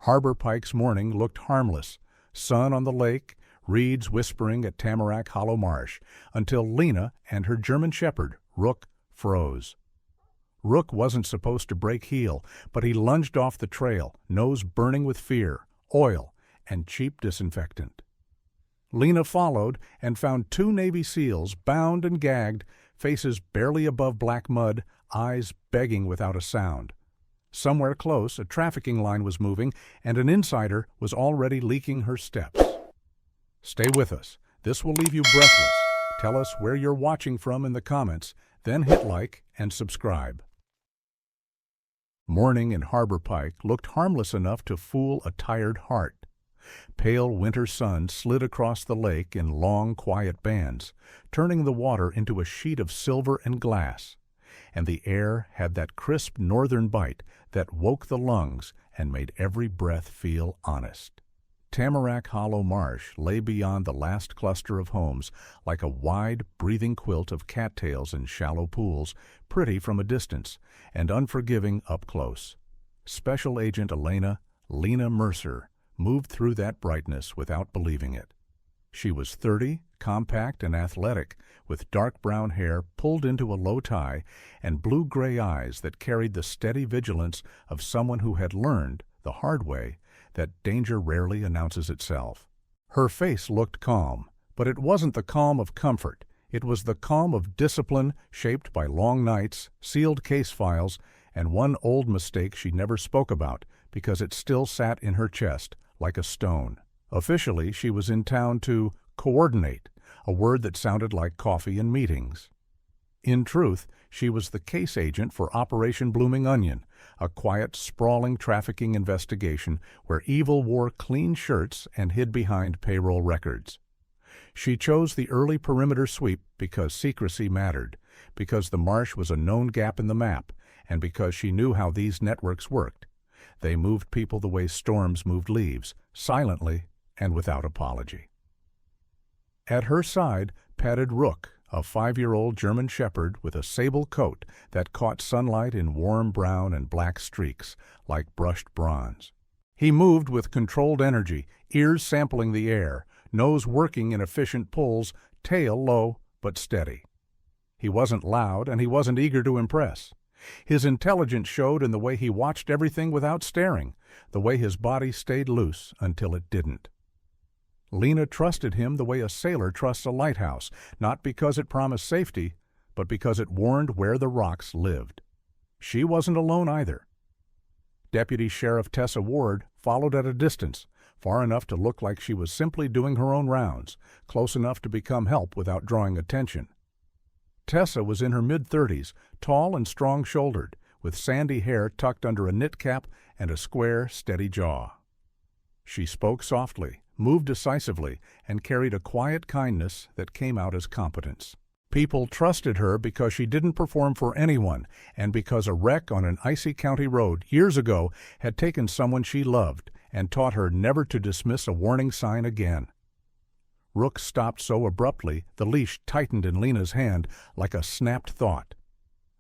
Harbor Pike's morning looked harmless. Sun on the lake, reeds whispering at Tamarack Hollow Marsh, until Lena and her German shepherd, Rook, froze. Rook wasn't supposed to break heel, but he lunged off the trail, nose burning with fear, oil, and cheap disinfectant. Lena followed and found 2 Navy SEALs bound and gagged, faces barely above black mud, eyes begging without a sound. Somewhere close, a trafficking line was moving, and an insider was already leaking her steps. Stay with us. This will leave you breathless. Tell us where you're watching from in the comments, then hit like and subscribe. Morning in Harbor Pike looked harmless enough to fool a tired heart. Pale winter sun slid across the lake in long, quiet bands, turning the water into a sheet of silver and glass, and the air had that crisp northern bite that woke the lungs and made every breath feel honest. Tamarack Hollow Marsh lay beyond the last cluster of homes, like a wide, breathing quilt of cattails and shallow pools, pretty from a distance and unforgiving up close. Special Agent Lena Mercer, moved through that brightness without believing it. She was 30, compact and athletic, with dark brown hair pulled into a low tie and blue-gray eyes that carried the steady vigilance of someone who had learned, the hard way, that danger rarely announces itself. Her face looked calm, but it wasn't the calm of comfort. It was the calm of discipline shaped by long nights, sealed case files, and one old mistake she never spoke about because it still sat in her chest like a stone. Officially, she was in town to coordinate, a word that sounded like coffee and meetings. In truth, she was the case agent for Operation Blooming Onion, a quiet, sprawling trafficking investigation where evil wore clean shirts and hid behind payroll records. She chose the early perimeter sweep because secrecy mattered, because the marsh was a known gap in the map, and because she knew how these networks worked. They moved people the way storms moved leaves, silently and without apology. At her side padded Rook, a 5-year-old German shepherd with a sable coat that caught sunlight in warm brown and black streaks, like brushed bronze. He moved with controlled energy, ears sampling the air, nose working in efficient pulls, tail low but steady. He wasn't loud, and he wasn't eager to impress. His intelligence showed in the way he watched everything without staring, the way his body stayed loose until it didn't. Lena trusted him the way a sailor trusts a lighthouse, not because it promised safety, but because it warned where the rocks lived. She wasn't alone either. Deputy Sheriff Tessa Ward followed at a distance, far enough to look like she was simply doing her own rounds, close enough to become help without drawing attention. Tessa was in her mid-30s, tall and strong-shouldered, with sandy hair tucked under a knit cap and a square, steady jaw. She spoke softly, moved decisively, and carried a quiet kindness that came out as competence. People trusted her because she didn't perform for anyone, and because a wreck on an icy county road years ago had taken someone she loved and taught her never to dismiss a warning sign again. Rook stopped so abruptly the leash tightened in Lena's hand like a snapped thought.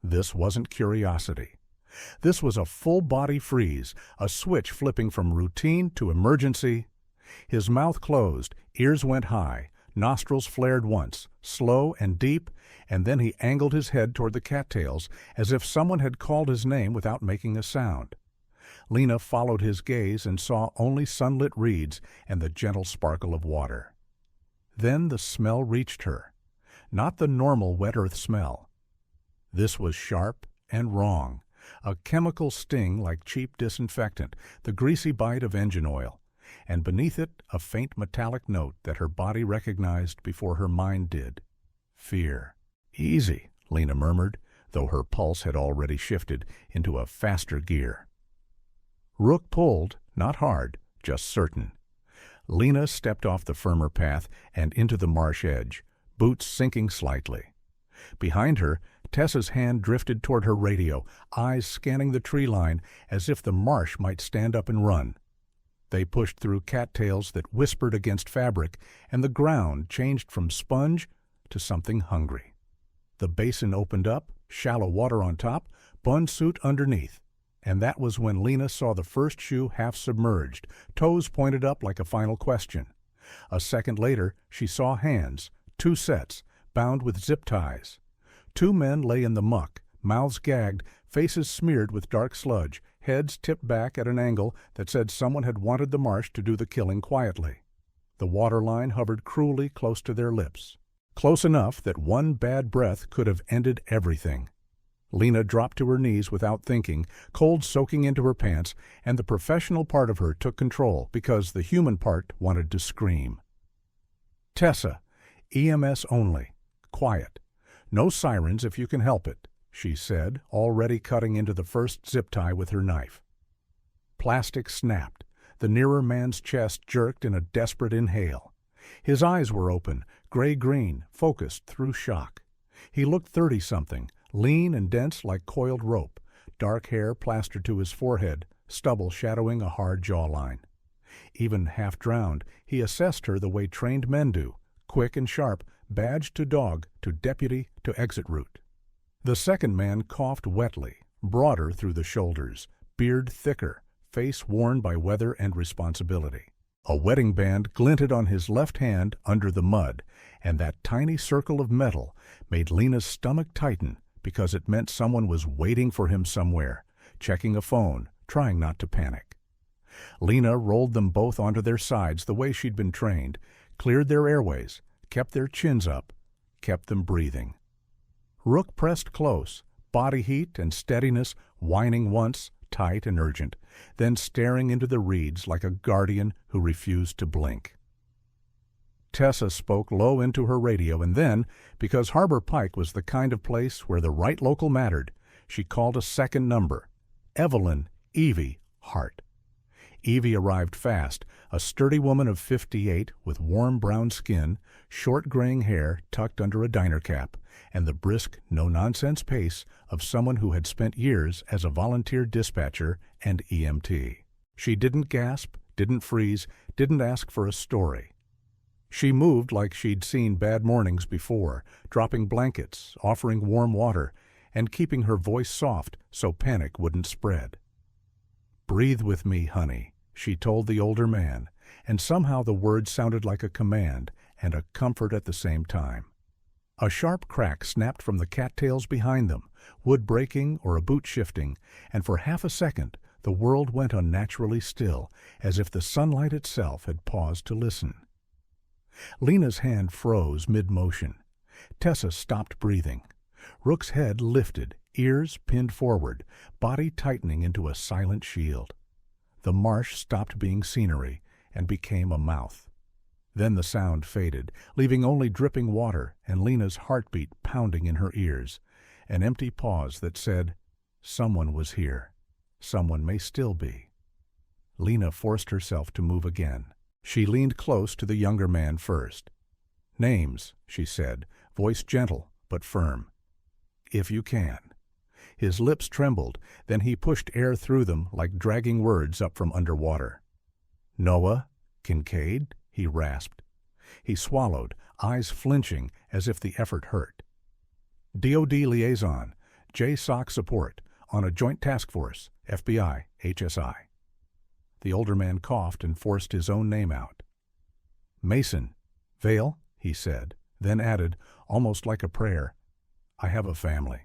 This wasn't curiosity. This was a full-body freeze, a switch flipping from routine to emergency. His mouth closed, ears went high, nostrils flared once, slow and deep, and then he angled his head toward the cattails as if someone had called his name without making a sound. Lena followed his gaze and saw only sunlit reeds and the gentle sparkle of water. Then the smell reached her, not the normal wet earth smell. This was sharp and wrong, a chemical sting like cheap disinfectant, the greasy bite of engine oil, and beneath it a faint metallic note that her body recognized before her mind did. Fear. Easy, Lena murmured, though her pulse had already shifted into a faster gear. Rook pulled, not hard, just certain. Lena stepped off the firmer path and into the marsh edge, boots sinking slightly. Behind her, Tessa's hand drifted toward her radio, eyes scanning the tree line as if the marsh might stand up and run. They pushed through cattails that whispered against fabric, and the ground changed from sponge to something hungry. The basin opened up, shallow water on top, bun suit underneath, And that was when Lena saw the first shoe half submerged, toes pointed up like a final question. A second later, she saw hands, 2 sets, bound with zip ties. 2 men lay in the muck, mouths gagged, faces smeared with dark sludge, heads tipped back at an angle that said someone had wanted the marsh to do the killing quietly. The waterline hovered cruelly close to their lips, close enough that one bad breath could have ended everything. Lena dropped to her knees without thinking, cold soaking into her pants, and the professional part of her took control because the human part wanted to scream. "Tessa, EMS only. Quiet. No sirens if you can help it," she said, already cutting into the first zip tie with her knife. Plastic snapped. The nearer man's chest jerked in a desperate inhale. His eyes were open, gray-green, focused through shock. He looked 30-something, lean and dense like coiled rope, dark hair plastered to his forehead, stubble shadowing a hard jawline. Even half-drowned, he assessed her the way trained men do, quick and sharp, badge to dog, to deputy, to exit route. The second man coughed wetly, broader through the shoulders, beard thicker, face worn by weather and responsibility. A wedding band glinted on his left hand under the mud, and that tiny circle of metal made Lena's stomach tighten because it meant someone was waiting for him somewhere, checking a phone, trying not to panic. Lena rolled them both onto their sides the way she'd been trained, cleared their airways, kept their chins up, kept them breathing. Rook pressed close, body heat and steadiness, whining once, tight and urgent, then staring into the reeds like a guardian who refused to blink. Tessa spoke low into her radio, and then, because Harbor Pike was the kind of place where the right local mattered, she called a second number, Evelyn Evie Hart. Evie arrived fast, a sturdy woman of 58 with warm brown skin, short graying hair tucked under a diner cap, and the brisk, no-nonsense pace of someone who had spent years as a volunteer dispatcher and EMT. She didn't gasp, didn't freeze, didn't ask for a story. She moved like she'd seen bad mornings before, dropping blankets, offering warm water, and keeping her voice soft so panic wouldn't spread. "Breathe with me, honey," she told the older man, and somehow the words sounded like a command and a comfort at the same time. A sharp crack snapped from the cattails behind them, wood breaking or a boot shifting, and for half a second the world went unnaturally still, as if the sunlight itself had paused to listen. Lena's hand froze mid-motion. Tessa stopped breathing. Rook's head lifted, ears pinned forward, body tightening into a silent shield. The marsh stopped being scenery and became a mouth. Then the sound faded, leaving only dripping water and Lena's heartbeat pounding in her ears, an empty pause that said, "Someone was here. Someone may still be." Lena forced herself to move again. She leaned close to the younger man first. "Names," she said, voice gentle but firm. "If you can." His lips trembled, then he pushed air through them like dragging words up from underwater. "Noah? Kincaid?" he rasped. He swallowed, eyes flinching as if the effort hurt. "DOD liaison, JSOC support, on a joint task force, FBI, HSI." The older man coughed and forced his own name out. "Mason. Vale," he said, then added, almost like a prayer, "I have a family."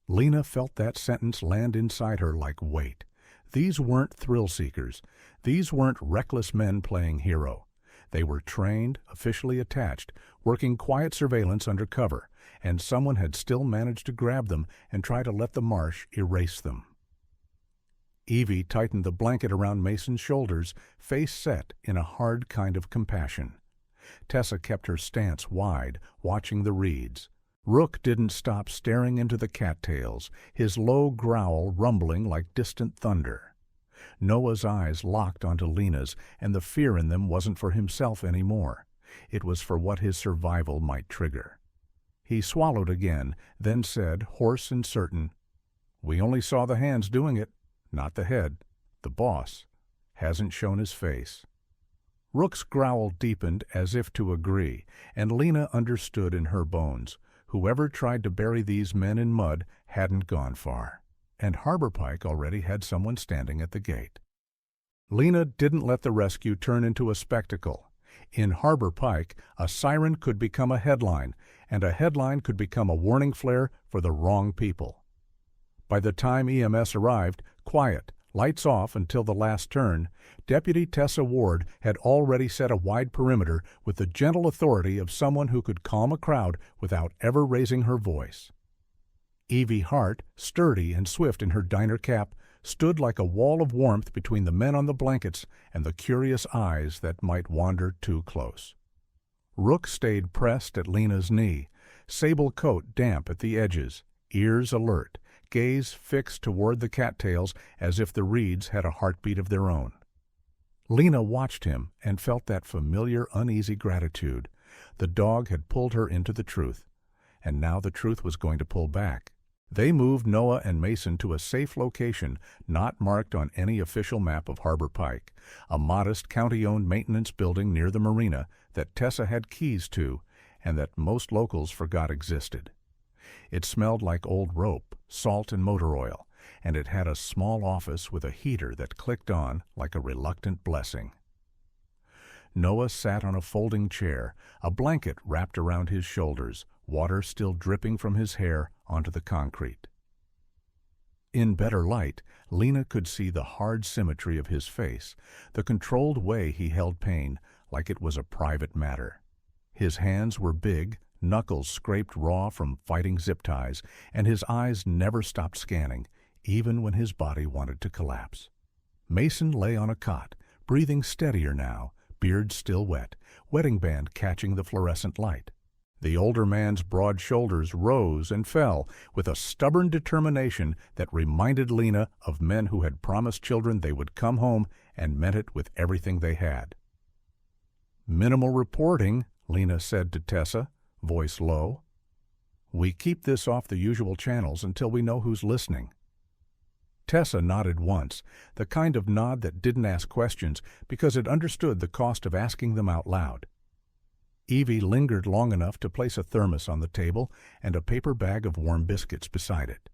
Lena felt that sentence land inside her like weight. These weren't thrill-seekers. These weren't reckless men playing hero. They were trained, officially attached, working quiet surveillance under cover, and someone had still managed to grab them and try to let the marsh erase them. Evie tightened the blanket around Mason's shoulders, face set in a hard kind of compassion. Tessa kept her stance wide, watching the reeds. Rook didn't stop staring into the cattails, his low growl rumbling like distant thunder. Noah's eyes locked onto Lena's, and the fear in them wasn't for himself anymore. It was for what his survival might trigger. He swallowed again, then said, hoarse and certain, "We only saw the hands doing it, not the head. The boss hasn't shown his face." Rook's growl deepened as if to agree, and Lena understood in her bones. Whoever tried to bury these men in mud hadn't gone far. and Harbor Pike already had someone standing at the gate. Lena didn't let the rescue turn into a spectacle. In Harbor Pike, a siren could become a headline, and a headline could become a warning flare for the wrong people. By the time EMS arrived, quiet, lights off until the last turn, Deputy Tessa Ward had already set a wide perimeter with the gentle authority of someone who could calm a crowd without ever raising her voice. Evie Hart, sturdy and swift in her diner cap, stood like a wall of warmth between the men on the blankets and the curious eyes that might wander too close. Rook stayed pressed at Lena's knee, sable coat damp at the edges, ears alert, gaze fixed toward the cattails as if the reeds had a heartbeat of their own. Lena watched him and felt that familiar uneasy gratitude. The dog had pulled her into the truth, and now the truth was going to pull back. They moved Noah and Mason to a safe location not marked on any official map of Harbor Pike, a modest county-owned maintenance building near the marina that Tessa had keys to and that most locals forgot existed. It smelled like old rope, salt and motor oil, and it had a small office with a heater that clicked on like a reluctant blessing. Noah sat on a folding chair, a blanket wrapped around his shoulders, water still dripping from his hair onto the concrete. In better light, Lena could see the hard symmetry of his face, the controlled way he held pain, like it was a private matter. His hands were big, knuckles scraped raw from fighting zip ties, and his eyes never stopped scanning, even when his body wanted to collapse. Mason lay on a cot, breathing steadier now, beard still wet, wedding band catching the fluorescent light. The older man's broad shoulders rose and fell with a stubborn determination that reminded Lena of men who had promised children they would come home and meant it with everything they had. "Minimal reporting," Lena said to Tessa, voice low. "We keep this off the usual channels until we know who's listening." Tessa nodded once, the kind of nod that didn't ask questions because it understood the cost of asking them out loud. Evie lingered long enough to place a thermos on the table and a paper bag of warm biscuits beside it.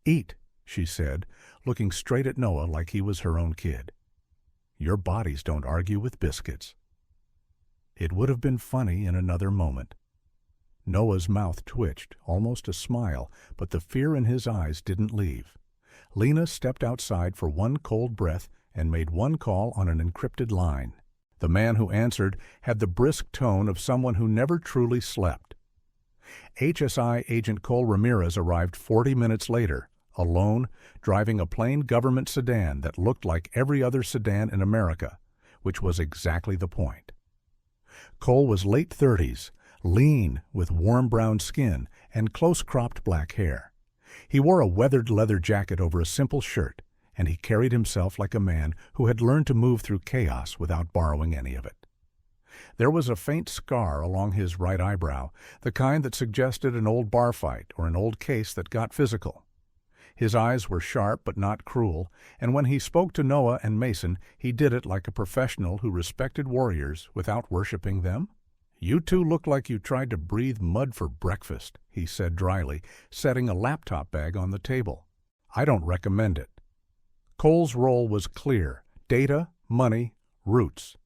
"Eat," she said, looking straight at Noah like he was her own kid. "Your bodies don't argue with biscuits." It would have been funny in another moment. Noah's mouth twitched, almost a smile, but the fear in his eyes didn't leave. Lena stepped outside for one cold breath and made one call on an encrypted line. The man who answered had the brisk tone of someone who never truly slept. HSI Agent Cole Ramirez arrived 40 minutes later, alone, driving a plain government sedan that looked like every other sedan in America, which was exactly the point. Cole was late 30s, lean with warm brown skin and close-cropped black hair. He wore a weathered leather jacket over a simple shirt, and he carried himself like a man who had learned to move through chaos without borrowing any of it. There was a faint scar along his right eyebrow, the kind that suggested an old bar fight or an old case that got physical. His eyes were sharp but not cruel, and when he spoke to Noah and Mason, he did it like a professional who respected warriors without worshiping them. "You two look like you tried to breathe mud for breakfast," he said dryly, setting a laptop bag on the table. "I don't recommend it." Cole's role was clear: data, money, roots.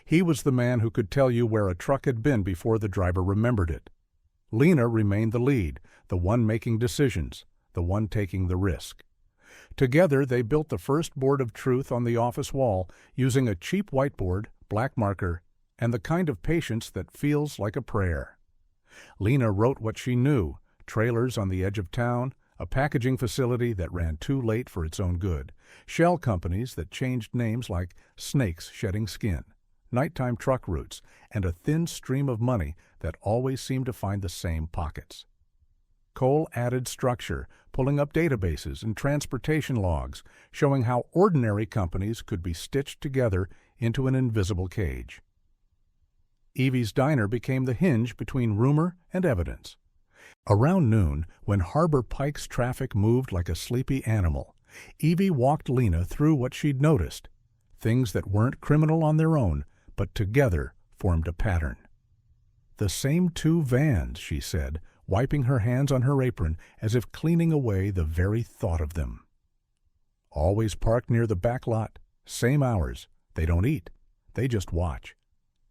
He was the man who could tell you where a truck had been before the driver remembered it. Lena remained the lead, the one making decisions, the one taking the risk. Together they built the first board of truth on the office wall using a cheap whiteboard, black marker, and the kind of patience that feels like a prayer. Lena wrote what she knew: trailers on the edge of town, a packaging facility that ran too late for its own good, shell companies that changed names like Snakes Shedding Skin, nighttime truck routes, and a thin stream of money that always seemed to find the same pockets. Cole added structure, pulling up databases and transportation logs, showing how ordinary companies could be stitched together into an invisible cage. Evie's diner became the hinge between rumor and evidence. Around noon, when Harbor Pike's traffic moved like a sleepy animal, Evie walked Lena through what she'd noticed, things that weren't criminal on their own, but together formed a pattern. "The same two vans," she said, wiping her hands on her apron as if cleaning away the very thought of them. Always parked near the back lot, same hours. They don't eat. They just watch.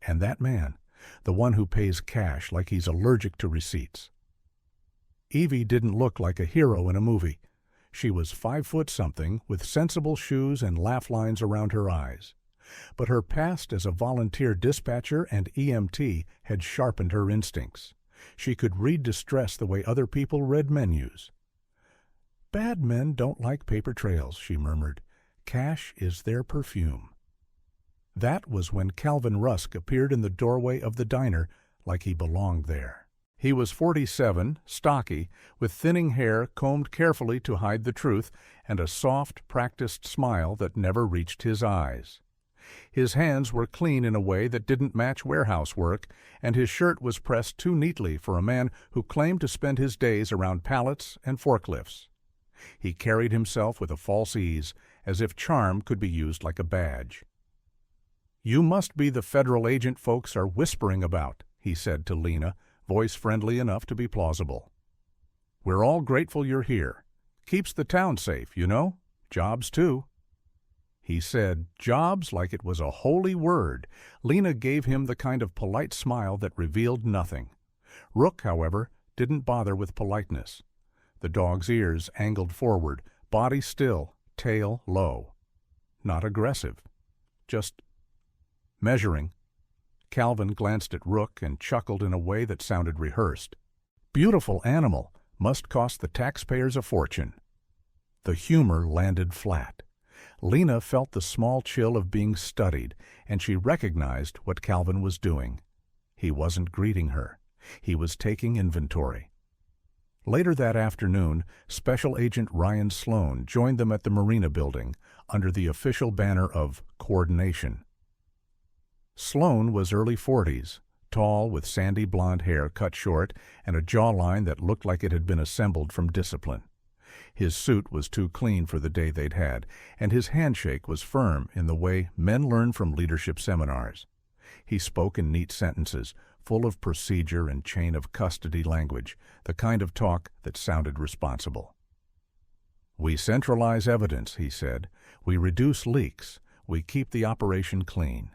And that man, the one who pays cash like he's allergic to receipts. Evie didn't look like a hero in a movie. She was 5'something with sensible shoes and laugh lines around her eyes. But her past as a volunteer dispatcher and EMT had sharpened her instincts. She could read distress the way other people read menus. "Bad men don't like paper trails," she murmured. "Cash is their perfume." That was when Calvin Rusk appeared in the doorway of the diner like he belonged there. He was 47, stocky, with thinning hair combed carefully to hide the truth, and a soft, practiced smile that never reached his eyes. His hands were clean in a way that didn't match warehouse work, and his shirt was pressed too neatly for a man who claimed to spend his days around pallets and forklifts. He carried himself with a false ease, as if charm could be used like a badge. "You must be the federal agent folks are whispering about," he said to Lena, voice friendly enough to be plausible. "We're all grateful you're here. Keeps the town safe, you know. Jobs, too." He said jobs like it was a holy word. Lena gave him the kind of polite smile that revealed nothing. Rook, however, didn't bother with politeness. The dog's ears angled forward, body still, tail low. Not aggressive. Just measuring. Calvin glanced at Rook and chuckled in a way that sounded rehearsed. "Beautiful animal. Must cost the taxpayers a fortune." The humor landed flat. Lena felt the small chill of being studied, and she recognized what Calvin was doing. He wasn't greeting her. He was taking inventory. Later that afternoon, Special Agent Ryan Sloan joined them at the Marina building under the official banner of coordination. Sloan was early 40s, tall with sandy blonde hair cut short and a jawline that looked like it had been assembled from discipline. His suit was too clean for the day they'd had, and his handshake was firm in the way men learn from leadership seminars. He spoke in neat sentences, full of procedure and chain of custody language, the kind of talk that sounded responsible. "We centralize evidence," he said. "We reduce leaks. We keep the operation clean."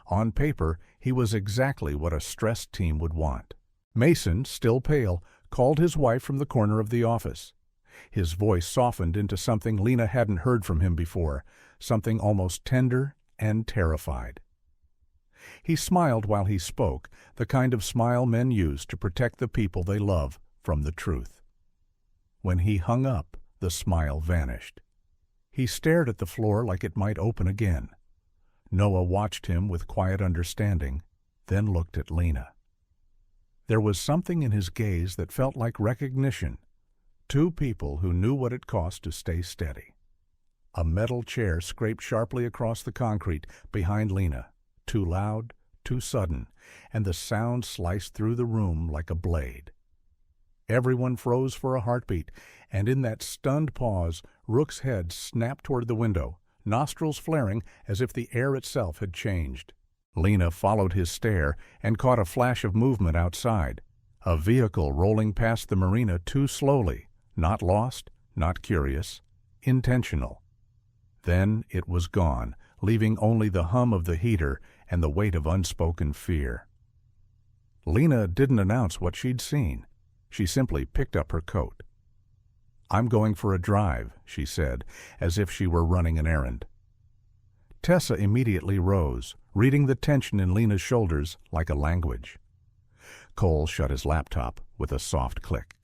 On paper, he was exactly what a stressed team would want. Mason, still pale, called his wife from the corner of the office. His voice softened into something Lena hadn't heard from him before, something almost tender and terrified. He smiled while he spoke, the kind of smile men use to protect the people they love from the truth. When he hung up, the smile vanished. He stared at the floor like it might open again. Noah watched him with quiet understanding, then looked at Lena. There was something in his gaze that felt like recognition. Two people who knew what it cost to stay steady. A metal chair scraped sharply across the concrete behind Lena, too loud, too sudden, and the sound sliced through the room like a blade. Everyone froze for a heartbeat, and in that stunned pause, Rook's head snapped toward the window, nostrils flaring as if the air itself had changed. Lena followed his stare and caught a flash of movement outside, a vehicle rolling past the marina too slowly, not lost, not curious, intentional. Then it was gone, leaving only the hum of the heater and the weight of unspoken fear. Lena didn't announce what she'd seen. She simply picked up her coat. "I'm going for a drive," she said, as if she were running an errand. Tessa immediately rose, reading the tension in Lena's shoulders like a language. Cole shut his laptop with a soft click.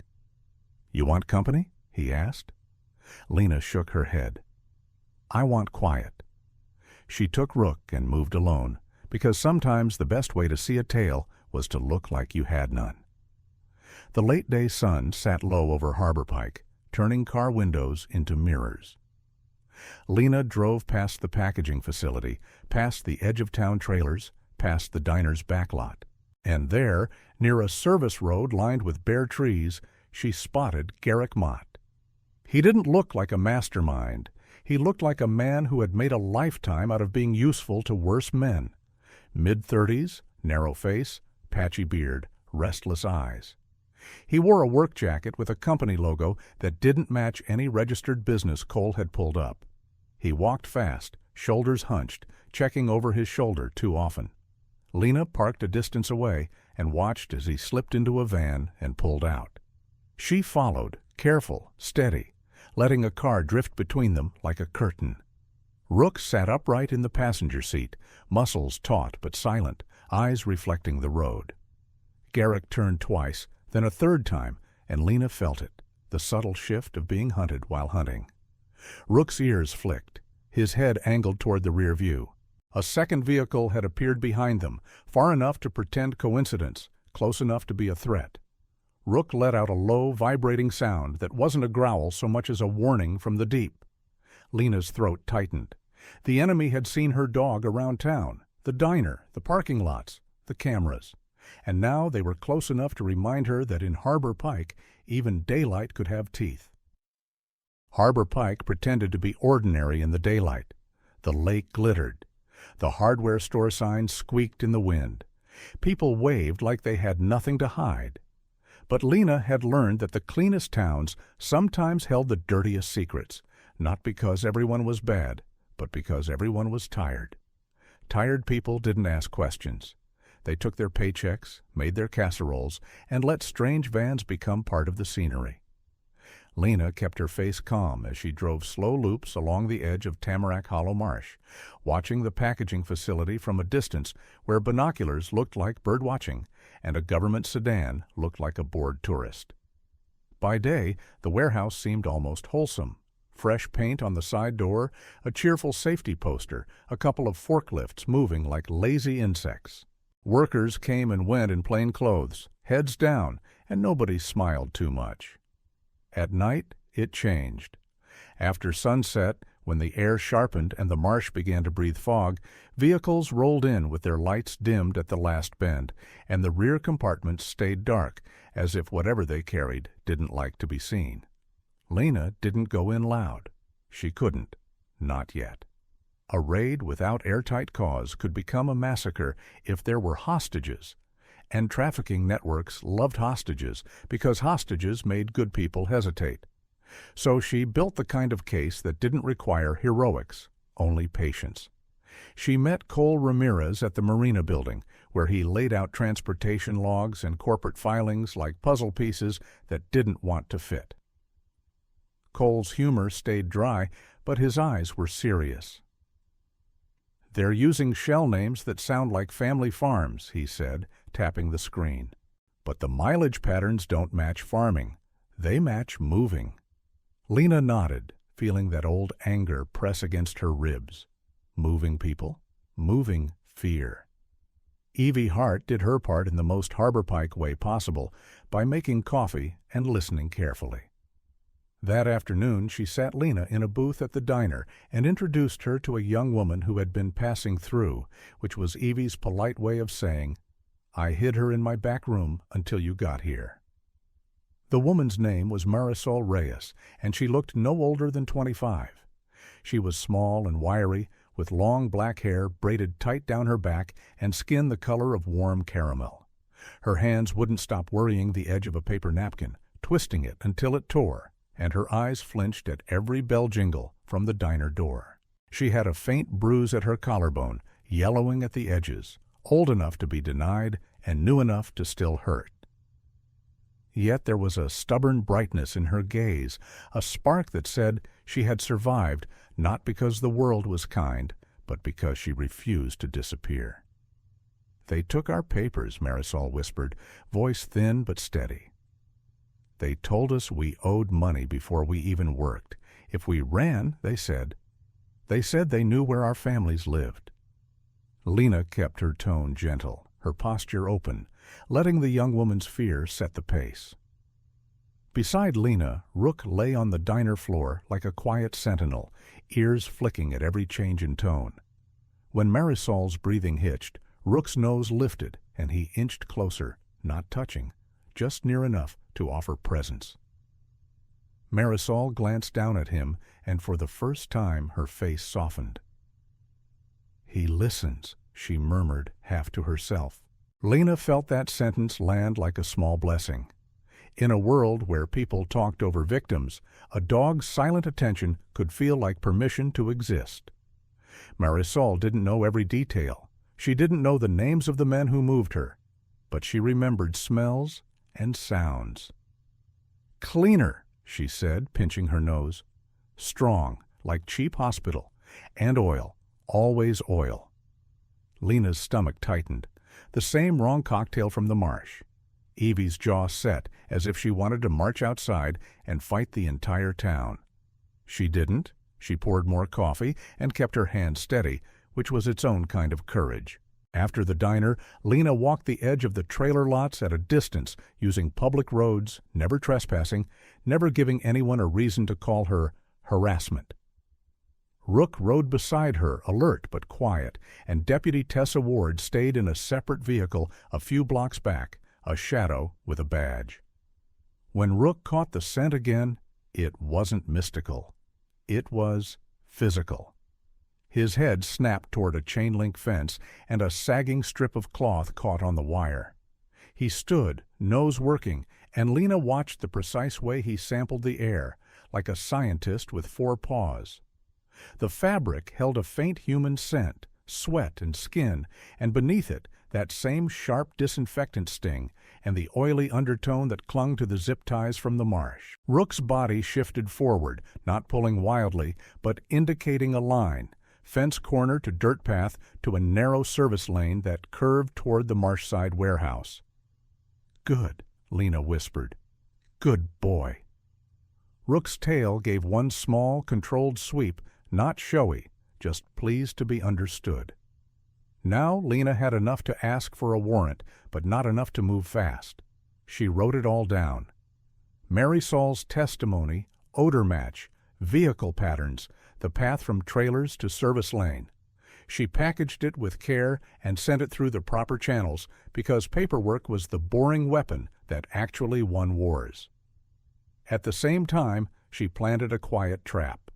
"You want company?" he asked. Lena shook her head. "I want quiet." She took Rook and moved alone, because sometimes the best way to see a tale was to look like you had none. The late-day sun sat low over Harbor Pike, turning car windows into mirrors. Lena drove past the packaging facility, past the edge-of-town trailers, past the diner's backlot. And there, near a service road lined with bare trees, she spotted Garrick Mott. He didn't look like a mastermind. He looked like a man who had made a lifetime out of being useful to worse men. Mid-30s, narrow face, patchy beard, restless eyes. He wore a work jacket with a company logo that didn't match any registered business Cole had pulled up. He walked fast, shoulders hunched, checking over his shoulder too often. Lena parked a distance away and watched as he slipped into a van and pulled out. She followed, careful, steady, letting a car drift between them like a curtain. Rook sat upright in the passenger seat, muscles taut but silent, eyes reflecting the road. Garrick turned twice, then a third time, and Lena felt it, the subtle shift of being hunted while hunting. Rook's ears flicked, his head angled toward the rear view. A second vehicle had appeared behind them, far enough to pretend coincidence, close enough to be a threat. Rook let out a low, vibrating sound that wasn't a growl so much as a warning from the deep. Lena's throat tightened. The enemy had seen her dog around town, the diner, the parking lots, the cameras. And now they were close enough to remind her that in Harbor Pike, even daylight could have teeth. Harbor Pike pretended to be ordinary in the daylight. The lake glittered. The hardware store signs squeaked in the wind. People waved like they had nothing to hide. But Lena had learned that the cleanest towns sometimes held the dirtiest secrets, not because everyone was bad, but because everyone was tired. Tired people didn't ask questions. They took their paychecks, made their casseroles, and let strange vans become part of the scenery. Lena kept her face calm as she drove slow loops along the edge of Tamarack Hollow Marsh, watching the packaging facility from a distance where binoculars looked like birdwatching and a government sedan looked like a bored tourist. By day, the warehouse seemed almost wholesome. Fresh paint on the side door, a cheerful safety poster, a couple of forklifts moving like lazy insects. Workers came and went in plain clothes, heads down, and nobody smiled too much. At night, it changed. After sunset, when the air sharpened and the marsh began to breathe fog, vehicles rolled in with their lights dimmed at the last bend, and the rear compartments stayed dark, as if whatever they carried didn't like to be seen. Lena didn't go in loud. She couldn't. Not yet. A raid without airtight cause could become a massacre if there were hostages. And trafficking networks loved hostages because hostages made good people hesitate. So she built the kind of case that didn't require heroics, only patience. She met Cole Ramirez at the Marina building, where he laid out transportation logs and corporate filings like puzzle pieces that didn't want to fit. Cole's humor stayed dry, but his eyes were serious. "They're using shell names that sound like family farms," he said, tapping the screen. "But the mileage patterns don't match farming. They match moving." Lena nodded, feeling that old anger press against her ribs. Moving people, moving fear. Evie Hart did her part in the most Harbor Pike way possible by making coffee and listening carefully. That afternoon she sat Lena in a booth at the diner and introduced her to a young woman who had been passing through, which was Evie's polite way of saying, "I hid her in my back room until you got here." The woman's name was Marisol Reyes, and she looked no older than 25. She was small and wiry, with long black hair braided tight down her back and skin the color of warm caramel. Her hands wouldn't stop worrying the edge of a paper napkin, twisting it until it tore, and her eyes flinched at every bell jingle from the diner door. She had a faint bruise at her collarbone, yellowing at the edges, old enough to be denied and new enough to still hurt. Yet there was a stubborn brightness in her gaze, a spark that said she had survived not because the world was kind, but because she refused to disappear. "They took our papers," Marisol whispered, voice thin but steady. "They told us we owed money before we even worked. If we ran, they said they knew where our families lived." Lena kept her tone gentle, her posture open, letting the young woman's fear set the pace. Beside Lena, Rook lay on the diner floor like a quiet sentinel, ears flicking at every change in tone. When Marisol's breathing hitched, Rook's nose lifted and he inched closer, not touching, just near enough to offer presence. Marisol glanced down at him, and for the first time her face softened. "He listens," she murmured, half to herself. Lena felt that sentence land like a small blessing. In a world where people talked over victims, a dog's silent attention could feel like permission to exist. Marisol didn't know every detail. She didn't know the names of the men who moved her, but she remembered smells and sounds. "Cleaner," she said, pinching her nose. "Strong, like cheap hospital. And oil, always oil." Lena's stomach tightened. The same wrong cocktail from the marsh. Evie's jaw set, as if she wanted to march outside and fight the entire town. She didn't. She poured more coffee and kept her hand steady, which was its own kind of courage. After the diner, Lena walked the edge of the trailer lots at a distance, using public roads, never trespassing, never giving anyone a reason to call her harassment. Rook rode beside her, alert but quiet, and Deputy Tessa Ward stayed in a separate vehicle a few blocks back, a shadow with a badge. When Rook caught the scent again, it wasn't mystical. It was physical. His head snapped toward a chain-link fence, and a sagging strip of cloth caught on the wire. He stood, nose working, and Lena watched the precise way he sampled the air, like a scientist with 4 paws. The fabric held a faint human scent, sweat and skin, and beneath it, that same sharp disinfectant sting and the oily undertone that clung to the zip ties from the marsh. Rook's body shifted forward, not pulling wildly, but indicating a line, fence corner to dirt path to a narrow service lane that curved toward the marshside warehouse. "Good," Lena whispered. "Good boy." Rook's tail gave one small, controlled sweep, not showy, just pleased to be understood. Now Lena had enough to ask for a warrant, but not enough to move fast. She wrote it all down. Marisol's testimony, odor match, vehicle patterns, the path from trailers to service lane. She packaged it with care and sent it through the proper channels because paperwork was the boring weapon that actually won wars. At the same time, she planted a quiet trap.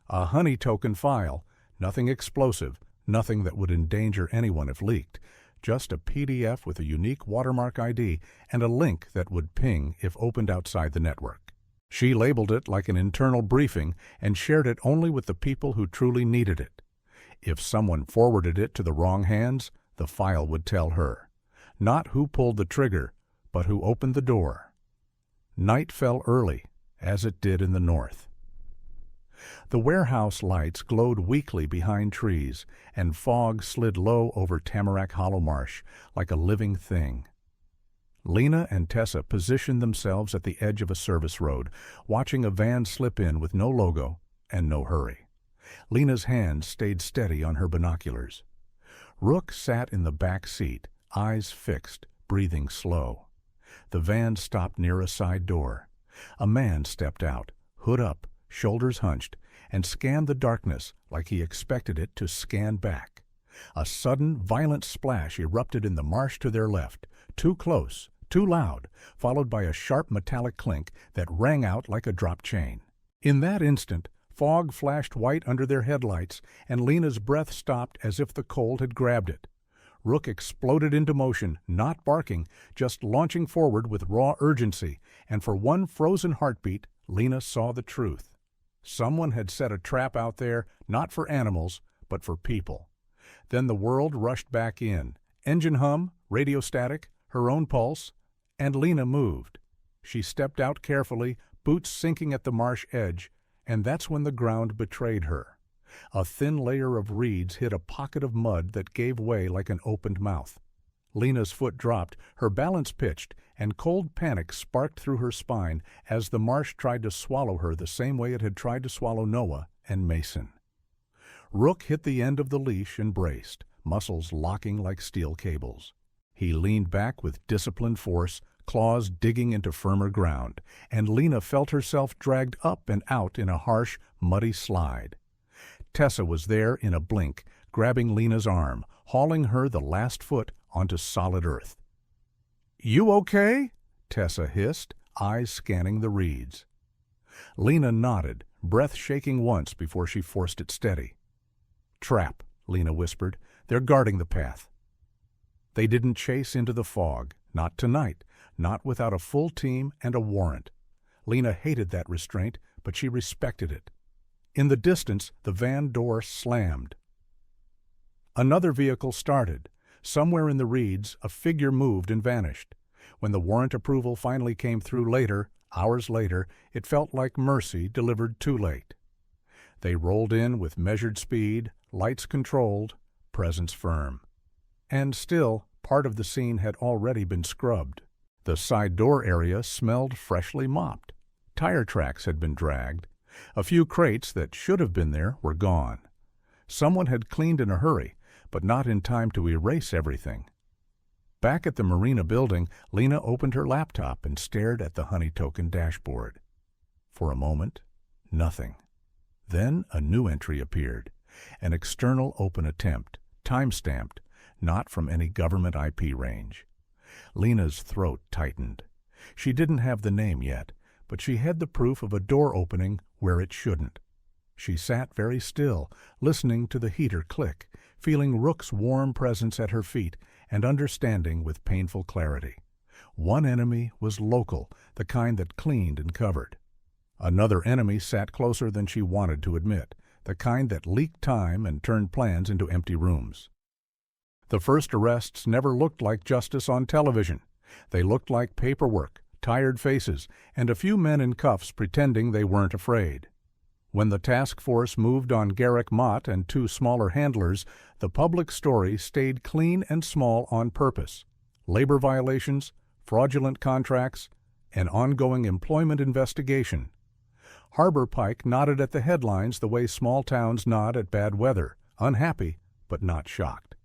A honey token file, nothing explosive, nothing that would endanger anyone if leaked, just a PDF with a unique watermark ID and a link that would ping if opened outside the network. She labeled it like an internal briefing and shared it only with the people who truly needed it. If someone forwarded it to the wrong hands, the file would tell her. Not who pulled the trigger, but who opened the door. Night fell early, as it did in the north. The warehouse lights glowed weakly behind trees, and fog slid low over Tamarack Hollow Marsh like a living thing. Lena and Tessa positioned themselves at the edge of a service road, watching a van slip in with no logo and no hurry. Lena's hand stayed steady on her binoculars. Rook sat in the back seat, eyes fixed, breathing slow. The van stopped near a side door. A man stepped out, hood up, shoulders hunched, and scanned the darkness like he expected it to scan back. A sudden, violent splash erupted in the marsh to their left, too close, too loud, followed by a sharp metallic clink that rang out like a drop chain. In that instant, fog flashed white under their headlights, and Lena's breath stopped as if the cold had grabbed it. Rook exploded into motion, not barking, just launching forward with raw urgency, and for one frozen heartbeat, Lena saw the truth. Someone had set a trap out there, not for animals, but for people. Then the world rushed back in. Engine hum, radio static, her own pulse, and Lena moved. She stepped out carefully, boots sinking at the marsh edge, and that's when the ground betrayed her. A thin layer of reeds hit a pocket of mud that gave way like an opened mouth. Lena's foot dropped, her balance pitched, and cold panic sparked through her spine as the marsh tried to swallow her the same way it had tried to swallow Noah and Mason. Rook hit the end of the leash and braced, muscles locking like steel cables. He leaned back with disciplined force, claws digging into firmer ground, and Lena felt herself dragged up and out in a harsh, muddy slide. Tessa was there in a blink, grabbing Lena's arm, hauling her the last foot onto solid earth. "You okay?" Tessa hissed, eyes scanning the reeds. Lena nodded, breath shaking once before she forced it steady. "Trap," Lena whispered. "They're guarding the path." They didn't chase into the fog, not tonight, not without a full team and a warrant. Lena hated that restraint, but she respected it. In the distance, the van door slammed. Another vehicle started. Somewhere in the reeds, a figure moved and vanished. When the warrant approval finally came through later, hours later, it felt like mercy delivered too late. They rolled in with measured speed, lights controlled, presence firm. And still, part of the scene had already been scrubbed. The side door area smelled freshly mopped. Tire tracks had been dragged. A few crates that should have been there were gone. Someone had cleaned in a hurry, but not in time to erase everything. Back at the marina building, Lena opened her laptop and stared at the honey-token dashboard. For a moment, nothing. Then a new entry appeared, an external open attempt, time-stamped, not from any government IP range. Lena's throat tightened. She didn't have the name yet, but she had the proof of a door opening where it shouldn't. She sat very still, listening to the heater click, feeling Rook's warm presence at her feet, and understanding with painful clarity. One enemy was local, the kind that cleaned and covered. Another enemy sat closer than she wanted to admit, the kind that leaked time and turned plans into empty rooms. The first arrests never looked like justice on television. They looked like paperwork, tired faces, and a few men in cuffs pretending they weren't afraid. When the task force moved on Garrick Mott and two smaller handlers, the public story stayed clean and small on purpose. Labor violations, fraudulent contracts, an ongoing employment investigation. Harbor Pike nodded at the headlines the way small towns nod at bad weather, unhappy but not shocked.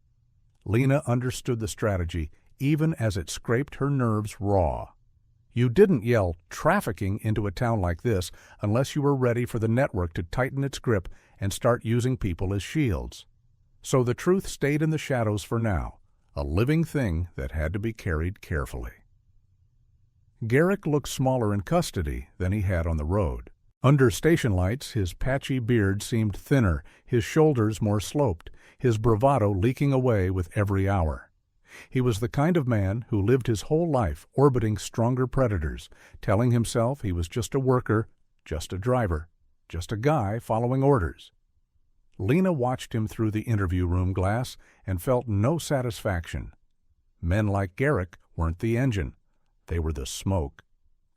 Lena understood the strategy, even as it scraped her nerves raw. You didn't yell trafficking into a town like this unless you were ready for the network to tighten its grip and start using people as shields. So the truth stayed in the shadows for now, a living thing that had to be carried carefully. Garrick looked smaller in custody than he had on the road. Under station lights, his patchy beard seemed thinner, his shoulders more sloped, his bravado leaking away with every hour. He was the kind of man who lived his whole life orbiting stronger predators, telling himself he was just a worker, just a driver, just a guy following orders. Lena watched him through the interview room glass and felt no satisfaction. Men like Garrick weren't the engine. They were the smoke.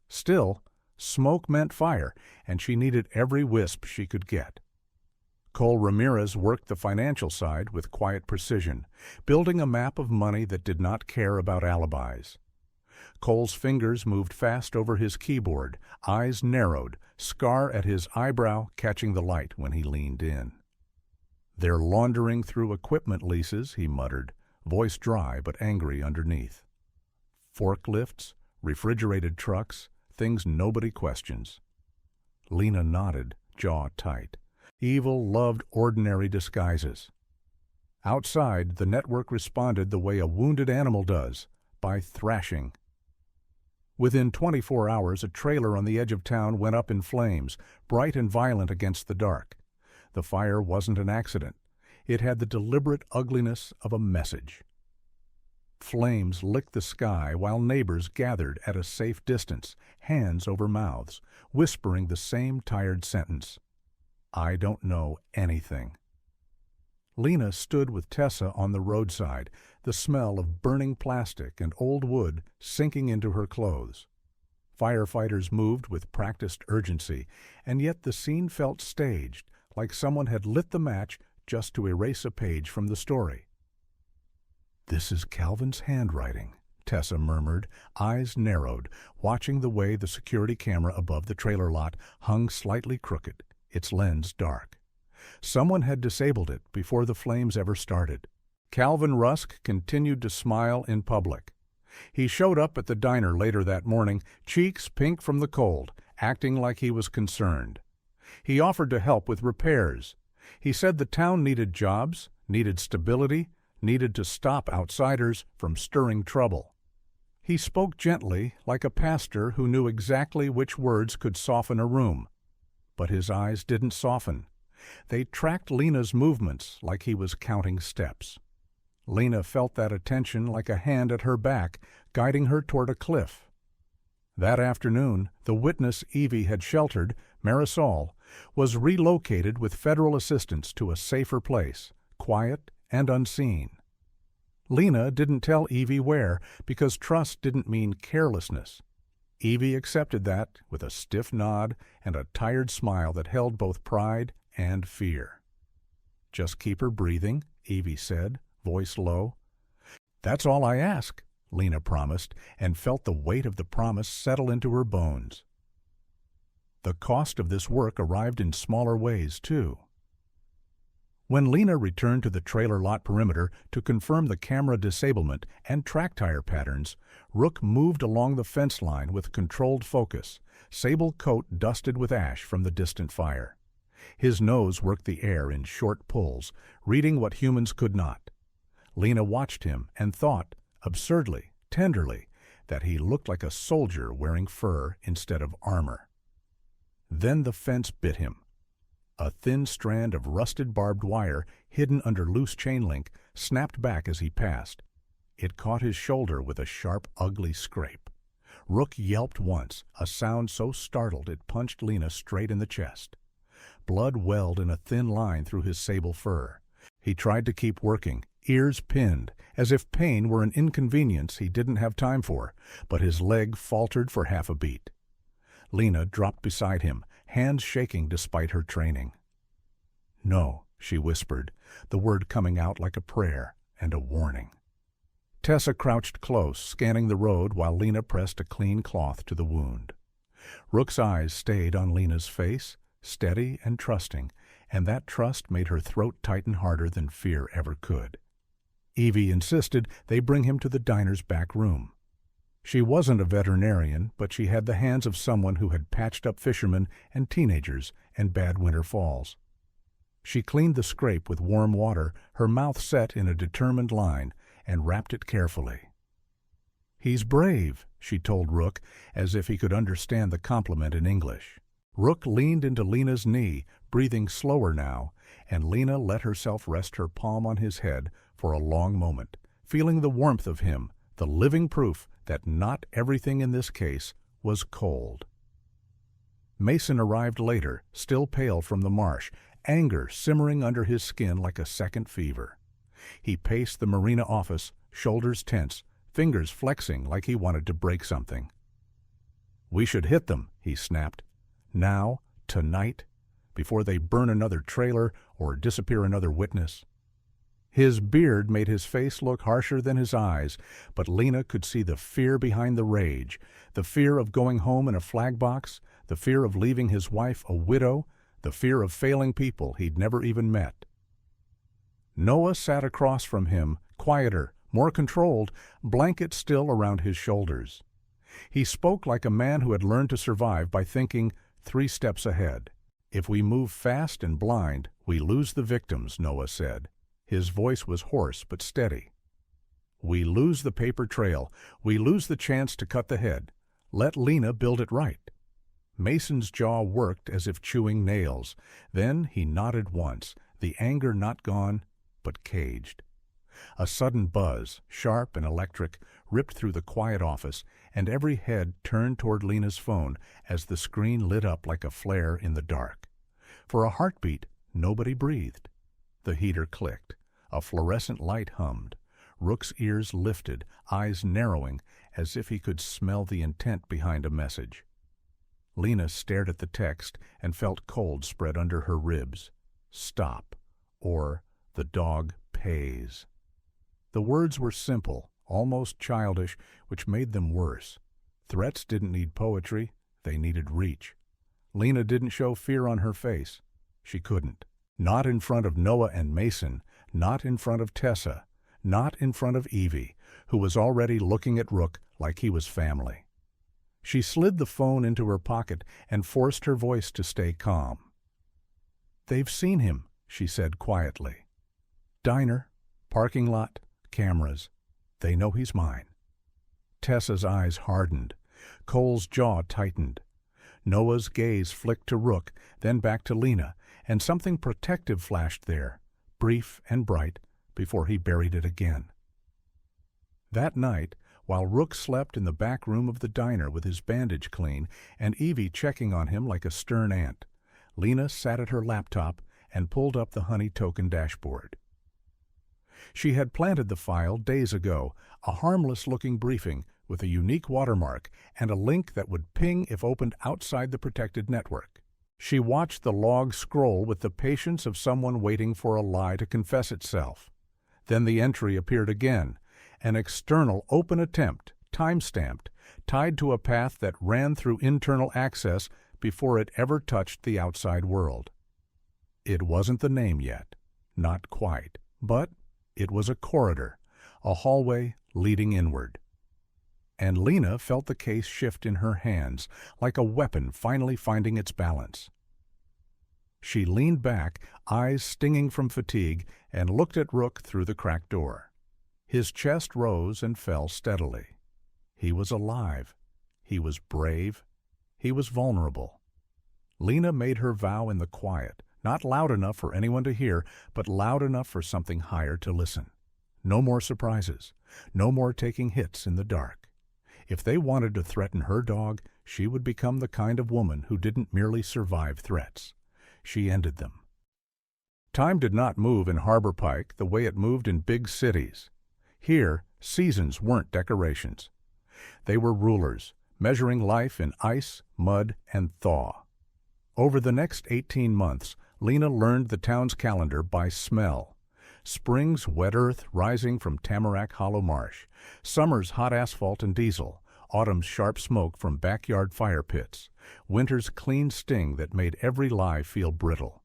Still, smoke meant fire, and she needed every wisp she could get. Cole Ramirez worked the financial side with quiet precision, building a map of money that did not care about alibis. Cole's fingers moved fast over his keyboard, eyes narrowed, scar at his eyebrow catching the light when he leaned in. "They're laundering through equipment leases," he muttered, voice dry but angry underneath. "Forklifts, refrigerated trucks, things nobody questions." Lena nodded, jaw tight. Evil loved ordinary disguises. Outside, the network responded the way a wounded animal does, by thrashing. Within 24 hours, a trailer on the edge of town went up in flames, bright and violent against the dark. The fire wasn't an accident. It had the deliberate ugliness of a message. Flames licked the sky while neighbors gathered at a safe distance, hands over mouths, whispering the same tired sentence. "I don't know anything." Lena stood with Tessa on the roadside, the smell of burning plastic and old wood sinking into her clothes. Firefighters moved with practiced urgency, and yet the scene felt staged, like someone had lit the match just to erase a page from the story. "This is Calvin's handwriting," Tessa murmured, eyes narrowed, watching the way the security camera above the trailer lot hung slightly crooked, its lens dark. Someone had disabled it before the flames ever started. Calvin Rusk continued to smile in public. He showed up at the diner later that morning, cheeks pink from the cold, acting like he was concerned. He offered to help with repairs. He said the town needed jobs, needed stability, needed to stop outsiders from stirring trouble. He spoke gently, like a pastor who knew exactly which words could soften a room. But his eyes didn't soften. They tracked Lena's movements like he was counting steps. Lena felt that attention like a hand at her back, guiding her toward a cliff. That afternoon, the witness Evie had sheltered, Marisol, was relocated with federal assistance to a safer place, quiet and unseen. Lena didn't tell Evie where, because trust didn't mean carelessness. Evie accepted that with a stiff nod and a tired smile that held both pride and fear. "Just keep her breathing," Evie said, voice low. "That's all I ask," Lena promised, and felt the weight of the promise settle into her bones. The cost of this work arrived in smaller ways, too. When Lena returned to the trailer lot perimeter to confirm the camera disablement and track tire patterns, Rook moved along the fence line with controlled focus, sable coat dusted with ash from the distant fire. His nose worked the air in short pulls, reading what humans could not. Lena watched him and thought, absurdly, tenderly, that he looked like a soldier wearing fur instead of armor. Then the fence bit him. A thin strand of rusted barbed wire, hidden under loose chain link, snapped back as he passed. It caught his shoulder with a sharp, ugly scrape. Rook yelped once, a sound so startled it punched Lena straight in the chest. Blood welled in a thin line through his sable fur. He tried to keep working, ears pinned, as if pain were an inconvenience he didn't have time for, but his leg faltered for half a beat. Lena dropped beside him, hands shaking despite her training. "No," she whispered, the word coming out like a prayer and a warning. Tessa crouched close, scanning the road while Lena pressed a clean cloth to the wound. Rook's eyes stayed on Lena's face, steady and trusting, and that trust made her throat tighten harder than fear ever could. Evie insisted they bring him to the diner's back room. She wasn't a veterinarian, but she had the hands of someone who had patched up fishermen and teenagers and bad winter falls. She cleaned the scrape with warm water, her mouth set in a determined line, and wrapped it carefully. "He's brave," she told Rook, as if he could understand the compliment in English. Rook leaned into Lena's knee, breathing slower now, and Lena let herself rest her palm on his head for a long moment, feeling the warmth of him, the living proof that not everything in this case was cold. Mason arrived later, still pale from the marsh, anger simmering under his skin like a second fever. He paced the marina office, shoulders tense, fingers flexing like he wanted to break something. "We should hit them," he snapped. "Now, tonight, before they burn another trailer or disappear another witness." His beard made his face look harsher than his eyes, but Lena could see the fear behind the rage, the fear of going home in a flag box, the fear of leaving his wife a widow, the fear of failing people he'd never even met. Noah sat across from him, quieter, more controlled, blanket still around his shoulders. He spoke like a man who had learned to survive by thinking 3 steps ahead. "If we move fast and blind, we lose the victims," Noah said. His voice was hoarse but steady. "We lose the paper trail. We lose the chance to cut the head. Let Lena build it right." Mason's jaw worked as if chewing nails. Then he nodded once, the anger not gone, but caged. A sudden buzz, sharp and electric, ripped through the quiet office, and every head turned toward Lena's phone as the screen lit up like a flare in the dark. For a heartbeat, nobody breathed. The heater clicked. A fluorescent light hummed. Rook's ears lifted, eyes narrowing, as if he could smell the intent behind a message. Lena stared at the text and felt cold spread under her ribs. "Stop," or "The dog pays." The words were simple, almost childish, which made them worse. Threats didn't need poetry, they needed reach. Lena didn't show fear on her face. She couldn't. Not in front of Noah and Mason, not in front of Tessa, not in front of Evie, who was already looking at Rook like he was family. She slid the phone into her pocket and forced her voice to stay calm. "They've seen him," she said quietly. "Diner, parking lot, cameras. They know he's mine." Tessa's eyes hardened. Cole's jaw tightened. Noah's gaze flicked to Rook, then back to Lena, and something protective flashed there, brief and bright, before he buried it again. That night, While Rook slept in the back room of the diner with his bandage clean and Evie checking on him like a stern aunt, Lena sat at her laptop and pulled up the Honey Token dashboard. She had planted the file days ago, a harmless-looking briefing with a unique watermark and a link that would ping if opened outside the protected network. She watched the log scroll with the patience of someone waiting for a lie to confess itself. Then the entry appeared again, an external open attempt, time-stamped, tied to a path that ran through internal access before it ever touched the outside world. It wasn't the name yet, not quite, but it was a corridor, a hallway leading inward. And Lena felt the case shift in her hands, like a weapon finally finding its balance. She leaned back, eyes stinging from fatigue, and looked at Rook through the cracked door. His chest rose and fell steadily. He was alive. He was brave. He was vulnerable. Lena made her vow in the quiet, not loud enough for anyone to hear, but loud enough for something higher to listen. No more surprises. No more taking hits in the dark. If they wanted to threaten her dog, she would become the kind of woman who didn't merely survive threats. She ended them. Time did not move in Harbor Pike the way it moved in big cities. Here, seasons weren't decorations. They were rulers, measuring life in ice, mud, and thaw. Over the next 18 months, Lena learned the town's calendar by smell. Spring's wet earth rising from Tamarack Hollow Marsh, summer's hot asphalt and diesel, autumn's sharp smoke from backyard fire pits, winter's clean sting that made every lie feel brittle.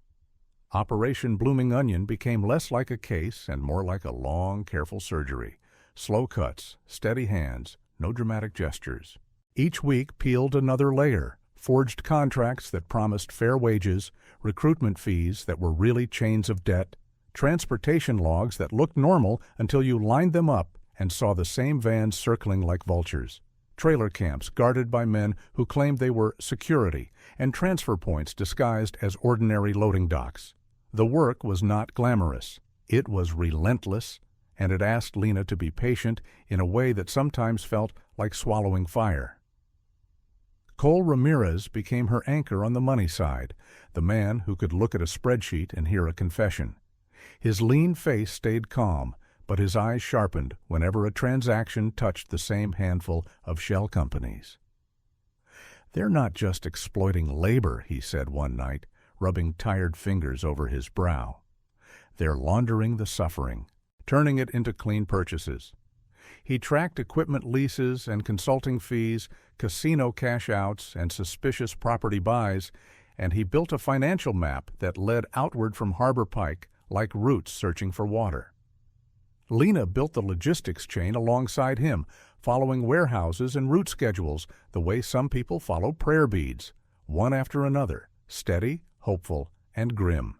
Operation Blooming Onion became less like a case and more like a long, careful surgery. Slow cuts, steady hands, no dramatic gestures. Each week peeled another layer, forged contracts that promised fair wages, recruitment fees that were really chains of debt, transportation logs that looked normal until you lined them up and saw the same vans circling like vultures, trailer camps guarded by men who claimed they were security, and transfer points disguised as ordinary loading docks. The work was not glamorous. It was relentless, and it asked Lena to be patient in a way that sometimes felt like swallowing fire. Cole Ramirez became her anchor on the money side, the man who could look at a spreadsheet and hear a confession. His lean face stayed calm, but his eyes sharpened whenever a transaction touched the same handful of shell companies. "They're not just exploiting labor," he said one night, rubbing tired fingers over his brow. "They're laundering the suffering, turning it into clean purchases." He tracked equipment leases and consulting fees, casino cash-outs, and suspicious property buys, and he built a financial map that led outward from Harbor Pike like roots searching for water. Lena built the logistics chain alongside him, following warehouses and route schedules the way some people follow prayer beads, one after another, steady, hopeful, and grim.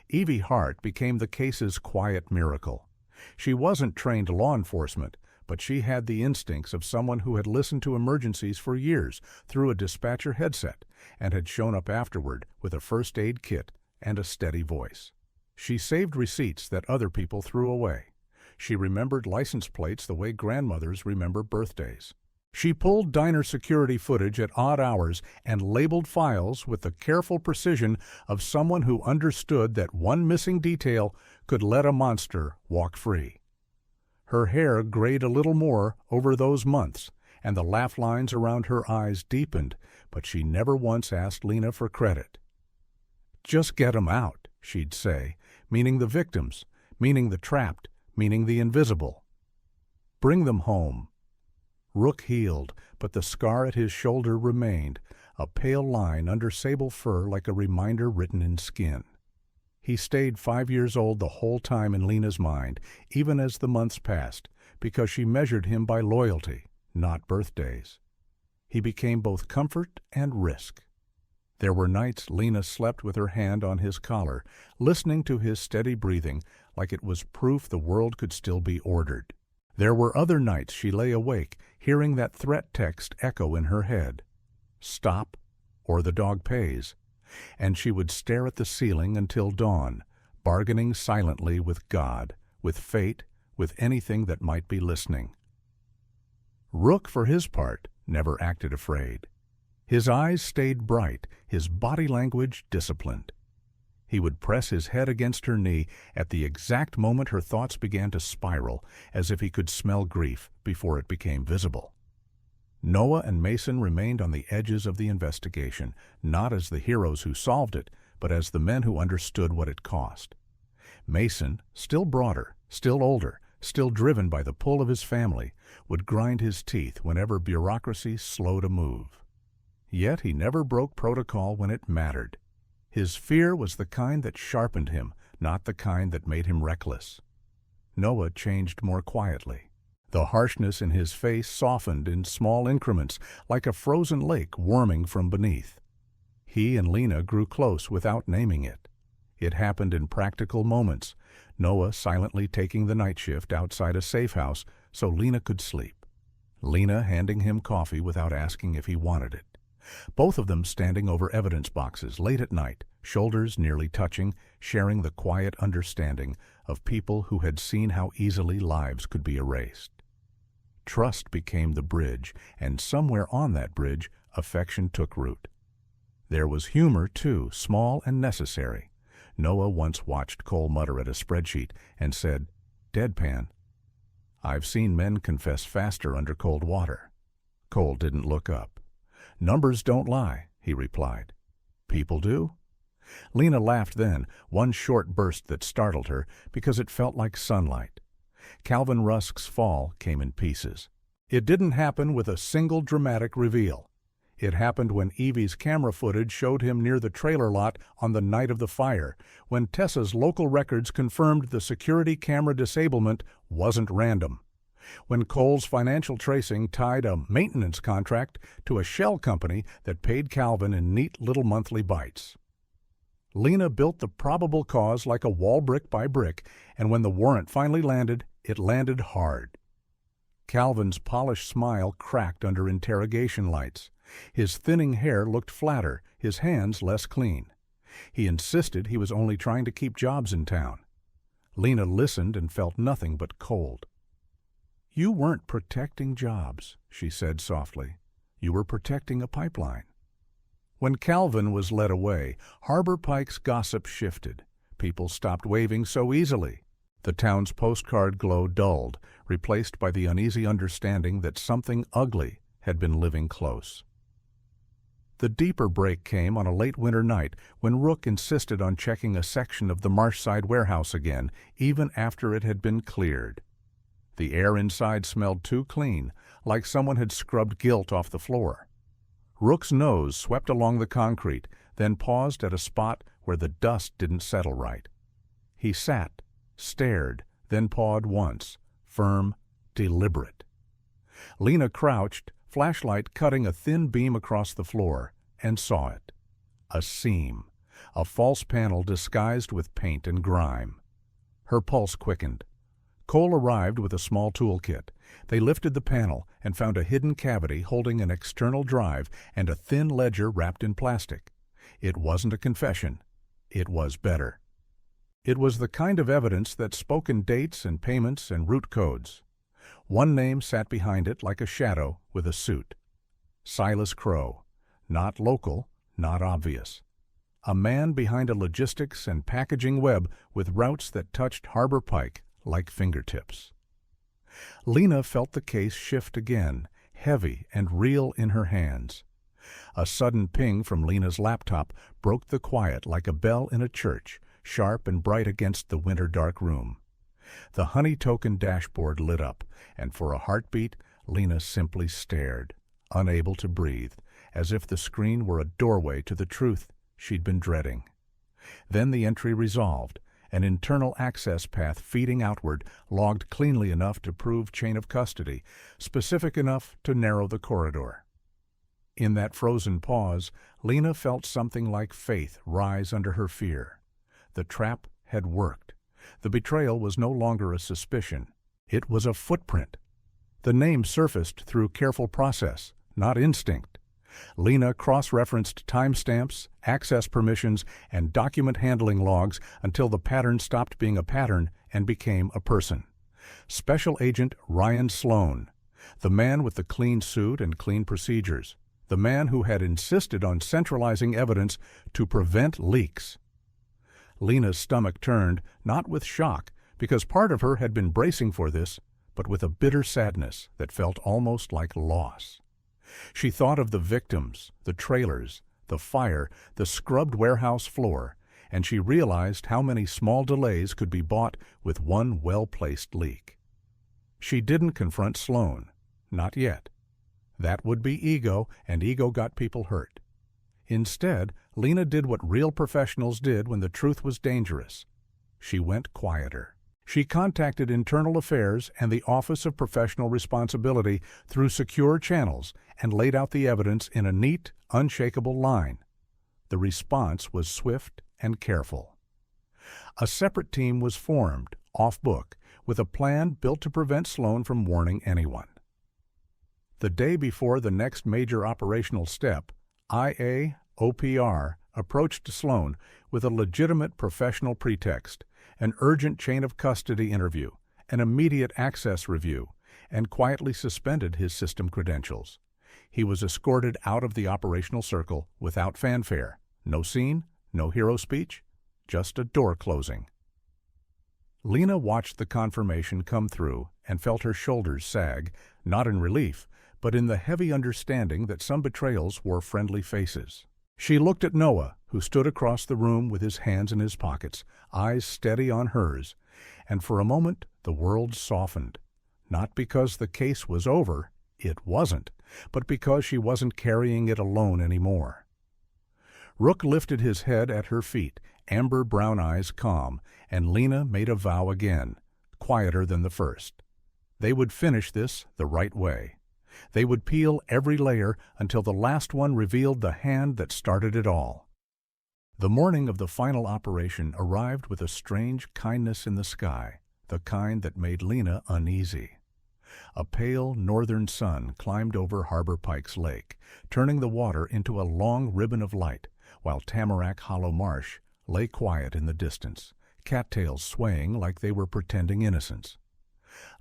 Evie Hart became the case's quiet miracle. She wasn't trained law enforcement, but she had the instincts of someone who had listened to emergencies for years through a dispatcher headset and had shown up afterward with a first aid kit and a steady voice. She saved receipts that other people threw away. She remembered license plates the way grandmothers remember birthdays. She pulled diner security footage at odd hours and labeled files with the careful precision of someone who understood that one missing detail could let a monster walk free. Her hair grayed a little more over those months, and the laugh lines around her eyes deepened, but she never once asked Lena for credit. "Just get 'em out," she'd say, meaning the victims, meaning the trapped, meaning the invisible. "Bring them home." Rook healed, but the scar at his shoulder remained, a pale line under sable fur like a reminder written in skin. He stayed 5 years old the whole time in Lena's mind, even as the months passed, because she measured him by loyalty, not birthdays. He became both comfort and risk. There were nights Lena slept with her hand on his collar, listening to his steady breathing like it was proof the world could still be ordered. There were other nights she lay awake, hearing that threat text echo in her head. "Stop, or the dog pays." And she would stare at the ceiling until dawn, bargaining silently with God, with fate, with anything that might be listening. Rook, for his part, never acted afraid. His eyes stayed bright, his body language disciplined. He would press his head against her knee at the exact moment her thoughts began to spiral, as if he could smell grief before it became visible. Noah and Mason remained on the edges of the investigation, not as the heroes who solved it, but as the men who understood what it cost. Mason, still broader, still older, still driven by the pull of his family, would grind his teeth whenever bureaucracy slowed a move. Yet he never broke protocol when it mattered. His fear was the kind that sharpened him, not the kind that made him reckless. Noah changed more quietly. The harshness in his face softened in small increments, like a frozen lake warming from beneath. He and Lena grew close without naming it. It happened in practical moments, Noah silently taking the night shift outside a safe house so Lena could sleep. Lena handing him coffee without asking if he wanted it. Both of them standing over evidence boxes late at night, shoulders nearly touching, sharing the quiet understanding of people who had seen how easily lives could be erased. Trust became the bridge, and somewhere on that bridge, affection took root. There was humor, too, small and necessary. Noah once watched Cole mutter at a spreadsheet and said, deadpan, "I've seen men confess faster under cold water." Cole didn't look up. "Numbers don't lie," he replied. "People do?" Lena laughed then, one short burst that startled her because it felt like sunlight. Calvin Rusk's fall came in pieces. It didn't happen with a single dramatic reveal. It happened when Evie's camera footage showed him near the trailer lot on the night of the fire, when Tessa's local records confirmed the security camera disablement wasn't random, when Cole's financial tracing tied a maintenance contract to a shell company that paid Calvin in neat little monthly bites. Lena built the probable cause like a wall brick by brick, and when the warrant finally landed, it landed hard. Calvin's polished smile cracked under interrogation lights. His thinning hair looked flatter, his hands less clean. He insisted he was only trying to keep jobs in town. Lena listened and felt nothing but cold. "You weren't protecting jobs," she said softly. "You were protecting a pipeline." When Calvin was led away, Harbor Pike's gossip shifted. People stopped waving so easily. The town's postcard glow dulled, replaced by the uneasy understanding that something ugly had been living close. The deeper break came on a late winter night when Rook insisted on checking a section of the Marshside warehouse again, even after it had been cleared. The air inside smelled too clean, like someone had scrubbed gilt off the floor. Rook's nose swept along the concrete, then paused at a spot where the dust didn't settle right. He sat, stared, then pawed once, firm, deliberate. Lena crouched, flashlight cutting a thin beam across the floor, and saw it. A seam, a false panel disguised with paint and grime. Her pulse quickened. Cole arrived with a small toolkit. They lifted the panel and found a hidden cavity holding an external drive and a thin ledger wrapped in plastic. It wasn't a confession. It was better. It was the kind of evidence that spoke in dates and payments and route codes. One name sat behind it like a shadow with a suit. Silas Crow. Not local, not obvious. A man behind a logistics and packaging web with routes that touched Harbor Pike like fingertips. Lena felt the case shift again, heavy and real in her hands. A sudden ping from Lena's laptop broke the quiet like a bell in a church, sharp and bright against the winter-dark room. The honey-token dashboard lit up, and for a heartbeat, Lena simply stared, unable to breathe, as if the screen were a doorway to the truth she'd been dreading. Then the entry resolved, an internal access path feeding outward, logged cleanly enough to prove chain of custody, specific enough to narrow the corridor. In that frozen pause, Lena felt something like faith rise under her fear. The trap had worked. The betrayal was no longer a suspicion. It was a footprint. The name surfaced through careful process, not instinct. Lena cross-referenced timestamps, access permissions, and document handling logs until the pattern stopped being a pattern and became a person. Special Agent Ryan Sloan. The man with the clean suit and clean procedures. The man who had insisted on centralizing evidence to prevent leaks. Lena's stomach turned, not with shock, because part of her had been bracing for this, but with a bitter sadness that felt almost like loss. She thought of the victims, the trailers, the fire, the scrubbed warehouse floor, and she realized how many small delays could be bought with one well-placed leak. She didn't confront Sloan. Not yet. That would be ego, and ego got people hurt. Instead, Lena did what real professionals did when the truth was dangerous. She went quieter. She contacted Internal Affairs and the Office of Professional Responsibility through secure channels and laid out the evidence in a neat, unshakable line. The response was swift and careful. A separate team was formed, off-book, with a plan built to prevent Sloan from warning anyone. The day before the next major operational step, IA-OPR approached Sloan with a legitimate professional pretext, an urgent chain of custody interview, an immediate access review, and quietly suspended his system credentials. He was escorted out of the operational circle without fanfare. No scene, no hero speech, just a door closing. Lena watched the confirmation come through and felt her shoulders sag, not in relief, but in the heavy understanding that some betrayals wore friendly faces. She looked at Noah, who stood across the room with his hands in his pockets, eyes steady on hers, and for a moment the world softened. Not because the case was over, it wasn't, but because she wasn't carrying it alone anymore. Rook lifted his head at her feet, amber brown eyes calm, and Lena made a vow again, quieter than the first. They would finish this the right way. They would peel every layer until the last one revealed the hand that started it all. The morning of the final operation arrived with a strange kindness in the sky, the kind that made Lena uneasy. A pale northern sun climbed over Harbor Pikes Lake, turning the water into a long ribbon of light, while Tamarack Hollow Marsh lay quiet in the distance, cattails swaying like they were pretending innocence.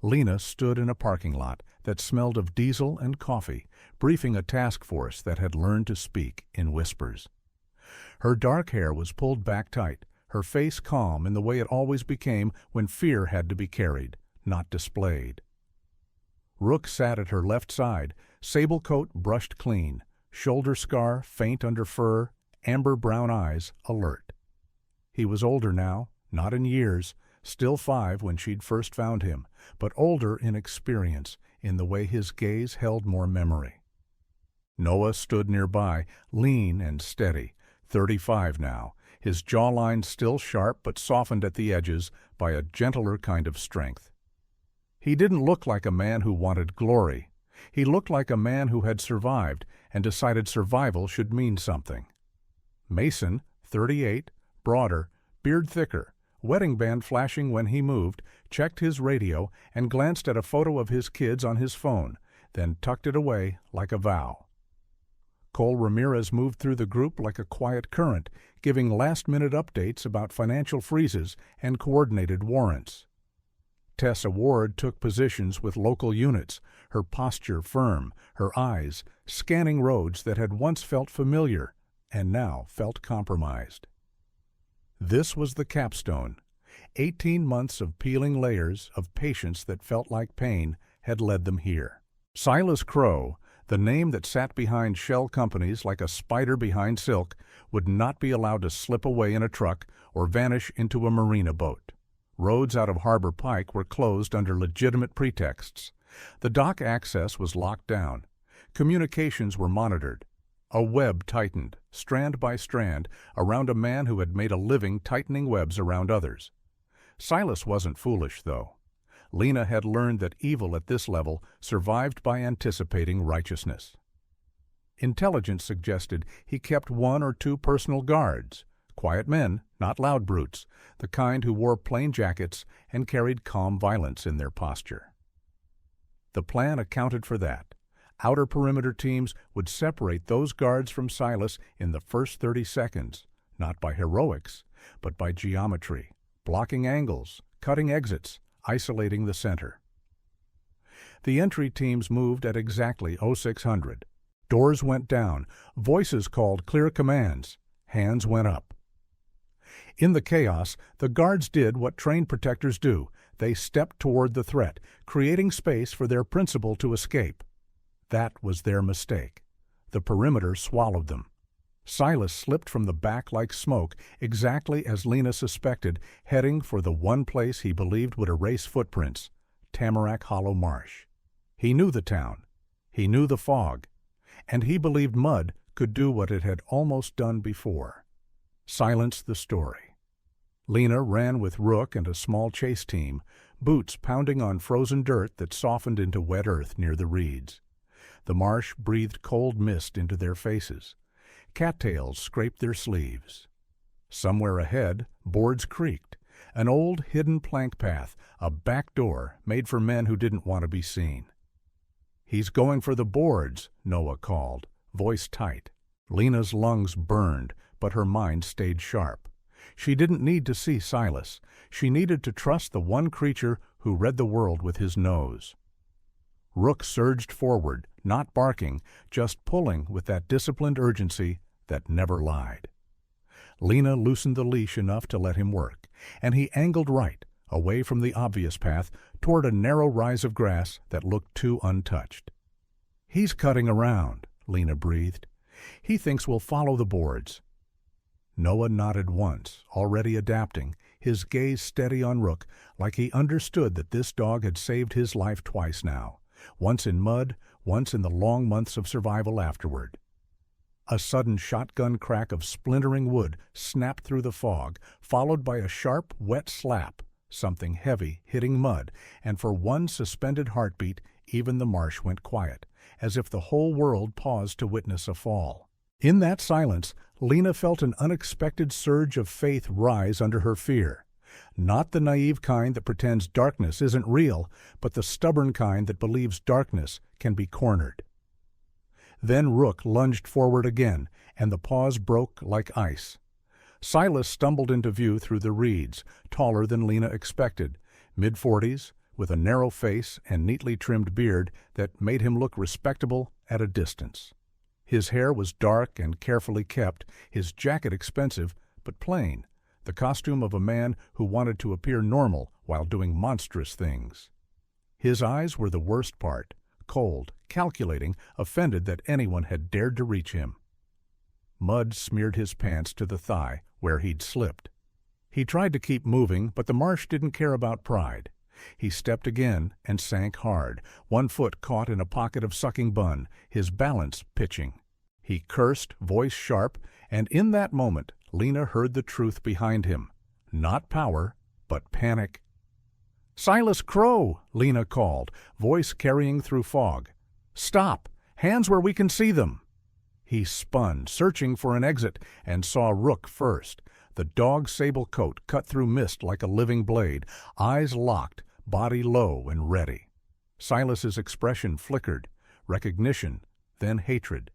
Lena stood in a parking lot that smelled of diesel and coffee, briefing a task force that had learned to speak in whispers. Her dark hair was pulled back tight, her face calm in the way it always became when fear had to be carried, not displayed. Rook sat at her left side, sable coat brushed clean, shoulder scar faint under fur, amber brown eyes alert. He was older now, not in years, still 5 when she'd first found him, but older in experience, in the way his gaze held more memory. Noah stood nearby, lean and steady, 35 now, his jawline still sharp but softened at the edges by a gentler kind of strength. He didn't look like a man who wanted glory. He looked like a man who had survived and decided survival should mean something. Mason, 38, broader, beard thicker, wedding band flashing when he moved, checked his radio and glanced at a photo of his kids on his phone, then tucked it away like a vow. Cole Ramirez moved through the group like a quiet current, giving last-minute updates about financial freezes and coordinated warrants. Tessa Ward took positions with local units, her posture firm, her eyes scanning roads that had once felt familiar and now felt compromised. This was the capstone. 18 months of peeling layers of patience that felt like pain had led them here. Silas Crow, the name that sat behind shell companies like a spider behind silk, would not be allowed to slip away in a truck or vanish into a marina boat. Roads out of Harbor Pike were closed under legitimate pretexts. The dock access was locked down. Communications were monitored. A web tightened, strand by strand, around a man who had made a living tightening webs around others. Silas wasn't foolish, though. Lena had learned that evil at this level survived by anticipating righteousness. Intelligence suggested he kept 1 or 2 personal guards, quiet men, not loud brutes, the kind who wore plain jackets and carried calm violence in their posture. The plan accounted for that. Outer perimeter teams would separate those guards from Silas in the first 30 seconds, not by heroics, but by geometry, blocking angles, cutting exits, isolating the center. The entry teams moved at exactly 0600. Doors went down, voices called clear commands, hands went up. In the chaos, the guards did what trained protectors do. They stepped toward the threat, creating space for their principal to escape. That was their mistake. The perimeter swallowed them. Silas slipped from the back like smoke, exactly as Lena suspected, heading for the one place he believed would erase footprints, Tamarack Hollow Marsh. He knew the town. He knew the fog. And he believed mud could do what it had almost done before. Silence the story. Lena ran with Rook and a small chase team, boots pounding on frozen dirt that softened into wet earth near the reeds. The marsh breathed cold mist into their faces. Cattails scraped their sleeves. Somewhere ahead, boards creaked. An old hidden plank path, a back door made for men who didn't want to be seen. "He's going for the boards," Noah called, voice tight. Lena's lungs burned, but her mind stayed sharp. She didn't need to see Silas. She needed to trust the one creature who read the world with his nose. Rook surged forward, not barking, just pulling with that disciplined urgency that never lied. Lena loosened the leash enough to let him work, and he angled right, away from the obvious path, toward a narrow rise of grass that looked too untouched. "He's cutting around," Lena breathed. "He thinks we'll follow the boards." Noah nodded once, already adapting, his gaze steady on Rook, like he understood that this dog had saved his life twice now, once in mud, once in the long months of survival afterward. A sudden shotgun crack of splintering wood snapped through the fog, followed by a sharp, wet slap, something heavy hitting mud, and for one suspended heartbeat, even the marsh went quiet, as if the whole world paused to witness a fall. In that silence, Lena felt an unexpected surge of faith rise under her fear. Not the naive kind that pretends darkness isn't real, but the stubborn kind that believes darkness can be cornered. Then Rook lunged forward again, and the pause broke like ice. Silas stumbled into view through the reeds, taller than Lena expected, mid-40s, with a narrow face and neatly trimmed beard that made him look respectable at a distance. His hair was dark and carefully kept, his jacket expensive, but plain, the costume of a man who wanted to appear normal while doing monstrous things. His eyes were the worst part, cold, calculating, offended that anyone had dared to reach him. Mud smeared his pants to the thigh, where he'd slipped. He tried to keep moving, but the marsh didn't care about pride. He stepped again and sank hard, one foot caught in a pocket of sucking bun, his balance pitching. He cursed, voice sharp, and in that moment Lena heard the truth behind him. Not power, but panic. "Silas Crow!" Lena called, voice carrying through fog. "Stop! Hands where we can see them!" He spun, searching for an exit, and saw Rook first. The dog's sable coat cut through mist like a living blade, eyes locked, body low and ready. Silas's expression flickered, recognition, then hatred.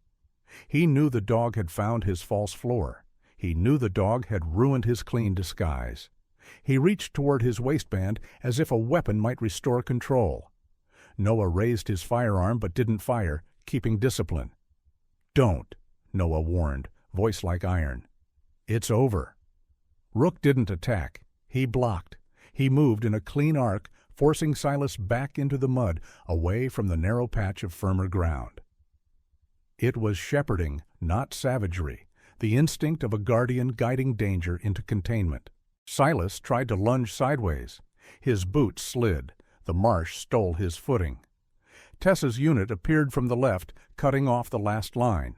He knew the dog had found his false floor. He knew the dog had ruined his clean disguise. He reached toward his waistband as if a weapon might restore control. Noah raised his firearm but didn't fire, keeping discipline. "Don't," Noah warned, voice like iron. "It's over." Rook didn't attack. He blocked. He moved in a clean arc, forcing Silas back into the mud, away from the narrow patch of firmer ground. It was shepherding, not savagery, the instinct of a guardian guiding danger into containment. Silas tried to lunge sideways. His boots slid. The marsh stole his footing. Tessa's unit appeared from the left, cutting off the last line.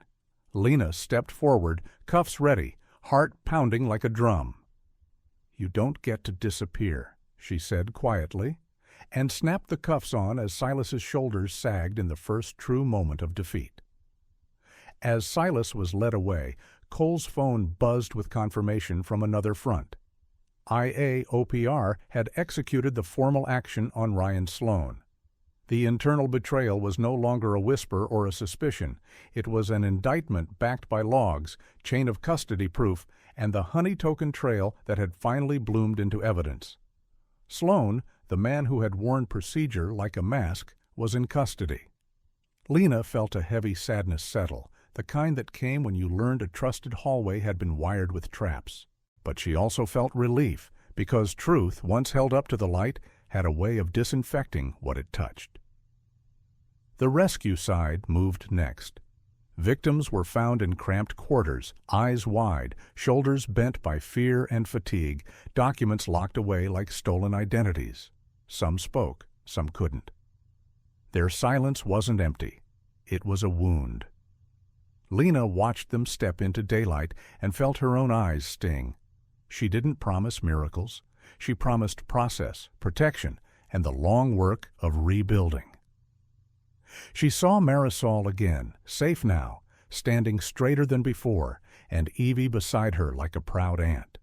Lena stepped forward, cuffs ready, heart pounding like a drum. "You don't get to disappear," she said quietly, and snapped the cuffs on as Silas's shoulders sagged in the first true moment of defeat. As Silas was led away, Cole's phone buzzed with confirmation from another front. IAOPR had executed the formal action on Ryan Sloan. The internal betrayal was no longer a whisper or a suspicion. It was an indictment backed by logs, chain of custody proof, and the honey token trail that had finally bloomed into evidence. Sloan, the man who had worn procedure like a mask, was in custody. Lena felt a heavy sadness settle, the kind that came when you learned a trusted hallway had been wired with traps. But she also felt relief, because truth, once held up to the light, had a way of disinfecting what it touched. The rescue side moved next. Victims were found in cramped quarters, eyes wide, shoulders bent by fear and fatigue, documents locked away like stolen identities. Some spoke, some couldn't. Their silence wasn't empty. It was a wound. Lena watched them step into daylight and felt her own eyes sting. She didn't promise miracles. She promised process, protection, and the long work of rebuilding. She saw Marisol again, safe now, standing straighter than before, and Evie beside her like a proud aunt.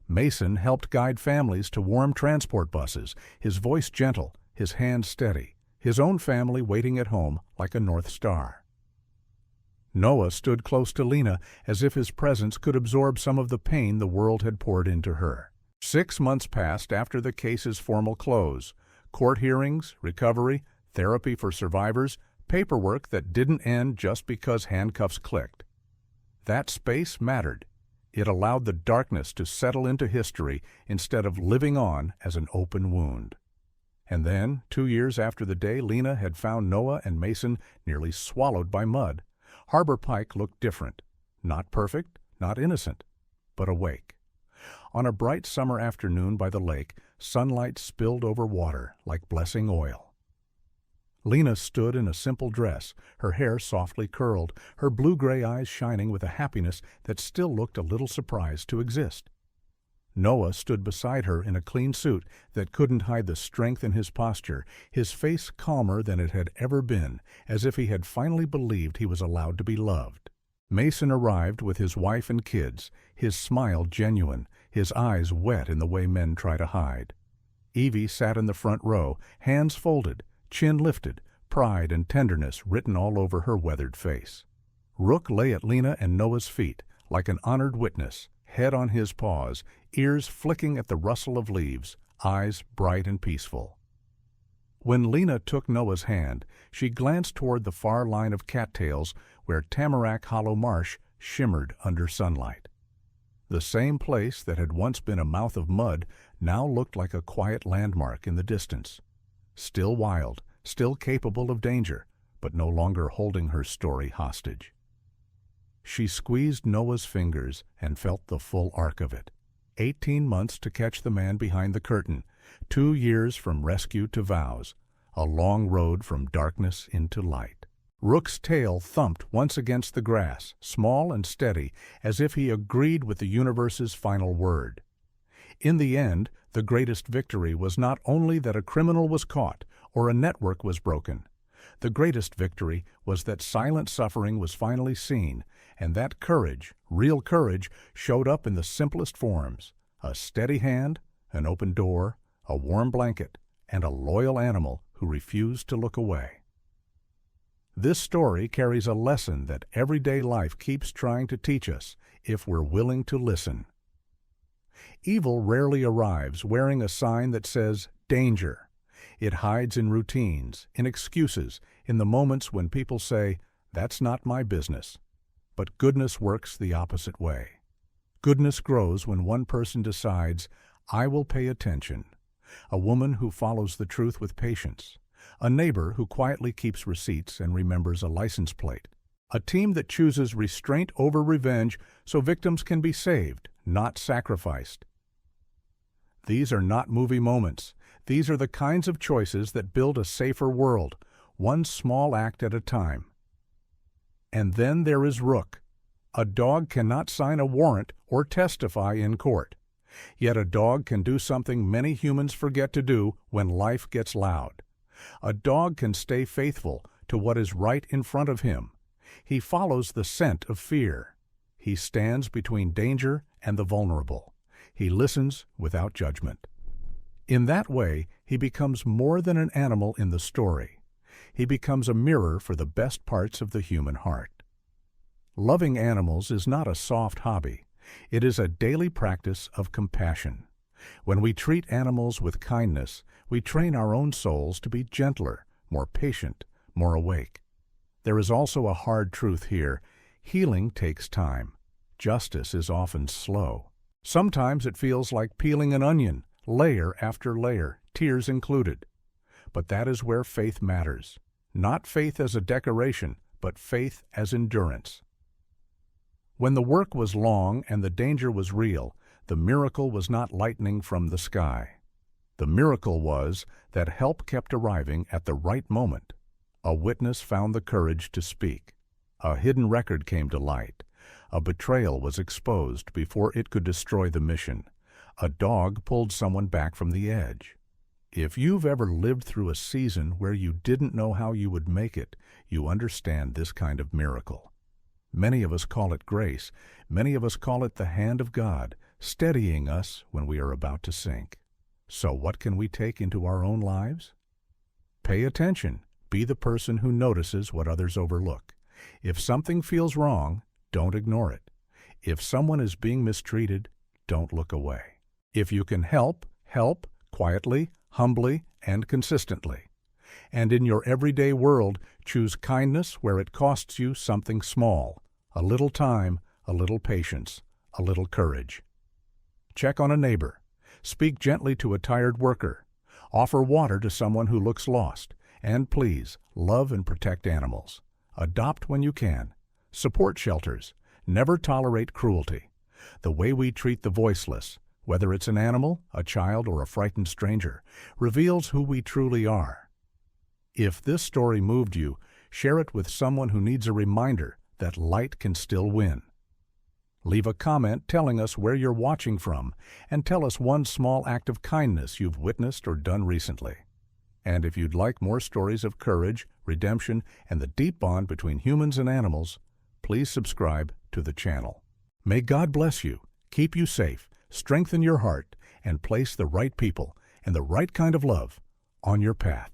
Mason helped guide families to warm transport buses, his voice gentle, his hand steady, his own family waiting at home like a North Star. Noah stood close to Lena as if his presence could absorb some of the pain the world had poured into her. 6 months passed after the case's formal close. Court hearings, recovery, therapy for survivors, paperwork that didn't end just because handcuffs clicked. That space mattered. It allowed the darkness to settle into history instead of living on as an open wound. And then, 2 years after the day Lena had found Noah and Mason nearly swallowed by mud, Harbor Pike looked different. Not perfect, not innocent, but awake. On a bright summer afternoon by the lake, sunlight spilled over water like blessing oil. Lena stood in a simple dress, her hair softly curled, her blue-gray eyes shining with a happiness that still looked a little surprised to exist. Noah stood beside her in a clean suit that couldn't hide the strength in his posture, his face calmer than it had ever been, as if he had finally believed he was allowed to be loved. Mason arrived with his wife and kids, his smile genuine, his eyes wet in the way men try to hide. Evie sat in the front row, hands folded, chin lifted, pride and tenderness written all over her weathered face. Rook lay at Lena and Noah's feet, like an honored witness, head on his paws, ears flicking at the rustle of leaves, eyes bright and peaceful. When Lena took Noah's hand, she glanced toward the far line of cattails where Tamarack Hollow Marsh shimmered under sunlight. The same place that had once been a mouth of mud now looked like a quiet landmark in the distance. Still wild, still capable of danger, but no longer holding her story hostage. She squeezed Noah's fingers and felt the full arc of it. 18 months to catch the man behind the curtain, 2 years from rescue to vows, a long road from darkness into light. Rook's tail thumped once against the grass, small and steady, as if he agreed with the universe's final word. In the end, the greatest victory was not only that a criminal was caught or a network was broken. The greatest victory was that silent suffering was finally seen, and that courage, real courage, showed up in the simplest forms: a steady hand, an open door, a warm blanket, and a loyal animal who refused to look away. This story carries a lesson that everyday life keeps trying to teach us if we're willing to listen. Evil rarely arrives wearing a sign that says, "Danger." It hides in routines, in excuses, in the moments when people say, "That's not my business." But goodness works the opposite way. Goodness grows when one person decides, "I will pay attention." A woman who follows the truth with patience. A neighbor who quietly keeps receipts and remembers a license plate. A team that chooses restraint over revenge so victims can be saved, not sacrificed. These are not movie moments. These are the kinds of choices that build a safer world, one small act at a time. And then there is Rook. A dog cannot sign a warrant or testify in court. Yet a dog can do something many humans forget to do when life gets loud. A dog can stay faithful to what is right in front of him. He follows the scent of fear. He stands between danger and the vulnerable. He listens without judgment. In that way, he becomes more than an animal in the story. He becomes a mirror for the best parts of the human heart. Loving animals is not a soft hobby. It is a daily practice of compassion. When we treat animals with kindness, we train our own souls to be gentler, more patient, more awake. There is also a hard truth here. Healing takes time. Justice is often slow. Sometimes it feels like peeling an onion, layer after layer, tears included. But that is where faith matters. Not faith as a decoration, but faith as endurance. When the work was long and the danger was real, the miracle was not lightning from the sky. The miracle was that help kept arriving at the right moment. A witness found the courage to speak. A hidden record came to light. A betrayal was exposed before it could destroy the mission. A dog pulled someone back from the edge. If you've ever lived through a season where you didn't know how you would make it, you understand this kind of miracle. Many of us call it grace. Many of us call it the hand of God, steadying us when we are about to sink. So what can we take into our own lives? Pay attention. Be the person who notices what others overlook. If something feels wrong, don't ignore it. If someone is being mistreated, don't look away. If you can help, help quietly, humbly, and consistently. And in your everyday world, choose kindness where it costs you something small, a little time, a little patience, a little courage. Check on a neighbor. Speak gently to a tired worker. Offer water to someone who looks lost. And please, love and protect animals. Adopt when you can. Support shelters. Never tolerate cruelty. The way we treat the voiceless, whether it's an animal, a child, or a frightened stranger, reveals who we truly are. If this story moved you, share it with someone who needs a reminder that light can still win. Leave a comment telling us where you're watching from, and tell us one small act of kindness you've witnessed or done recently. And if you'd like more stories of courage, redemption, and the deep bond between humans and animals, please subscribe to the channel. May God bless you, keep you safe, strengthen your heart, and place the right people and the right kind of love on your path.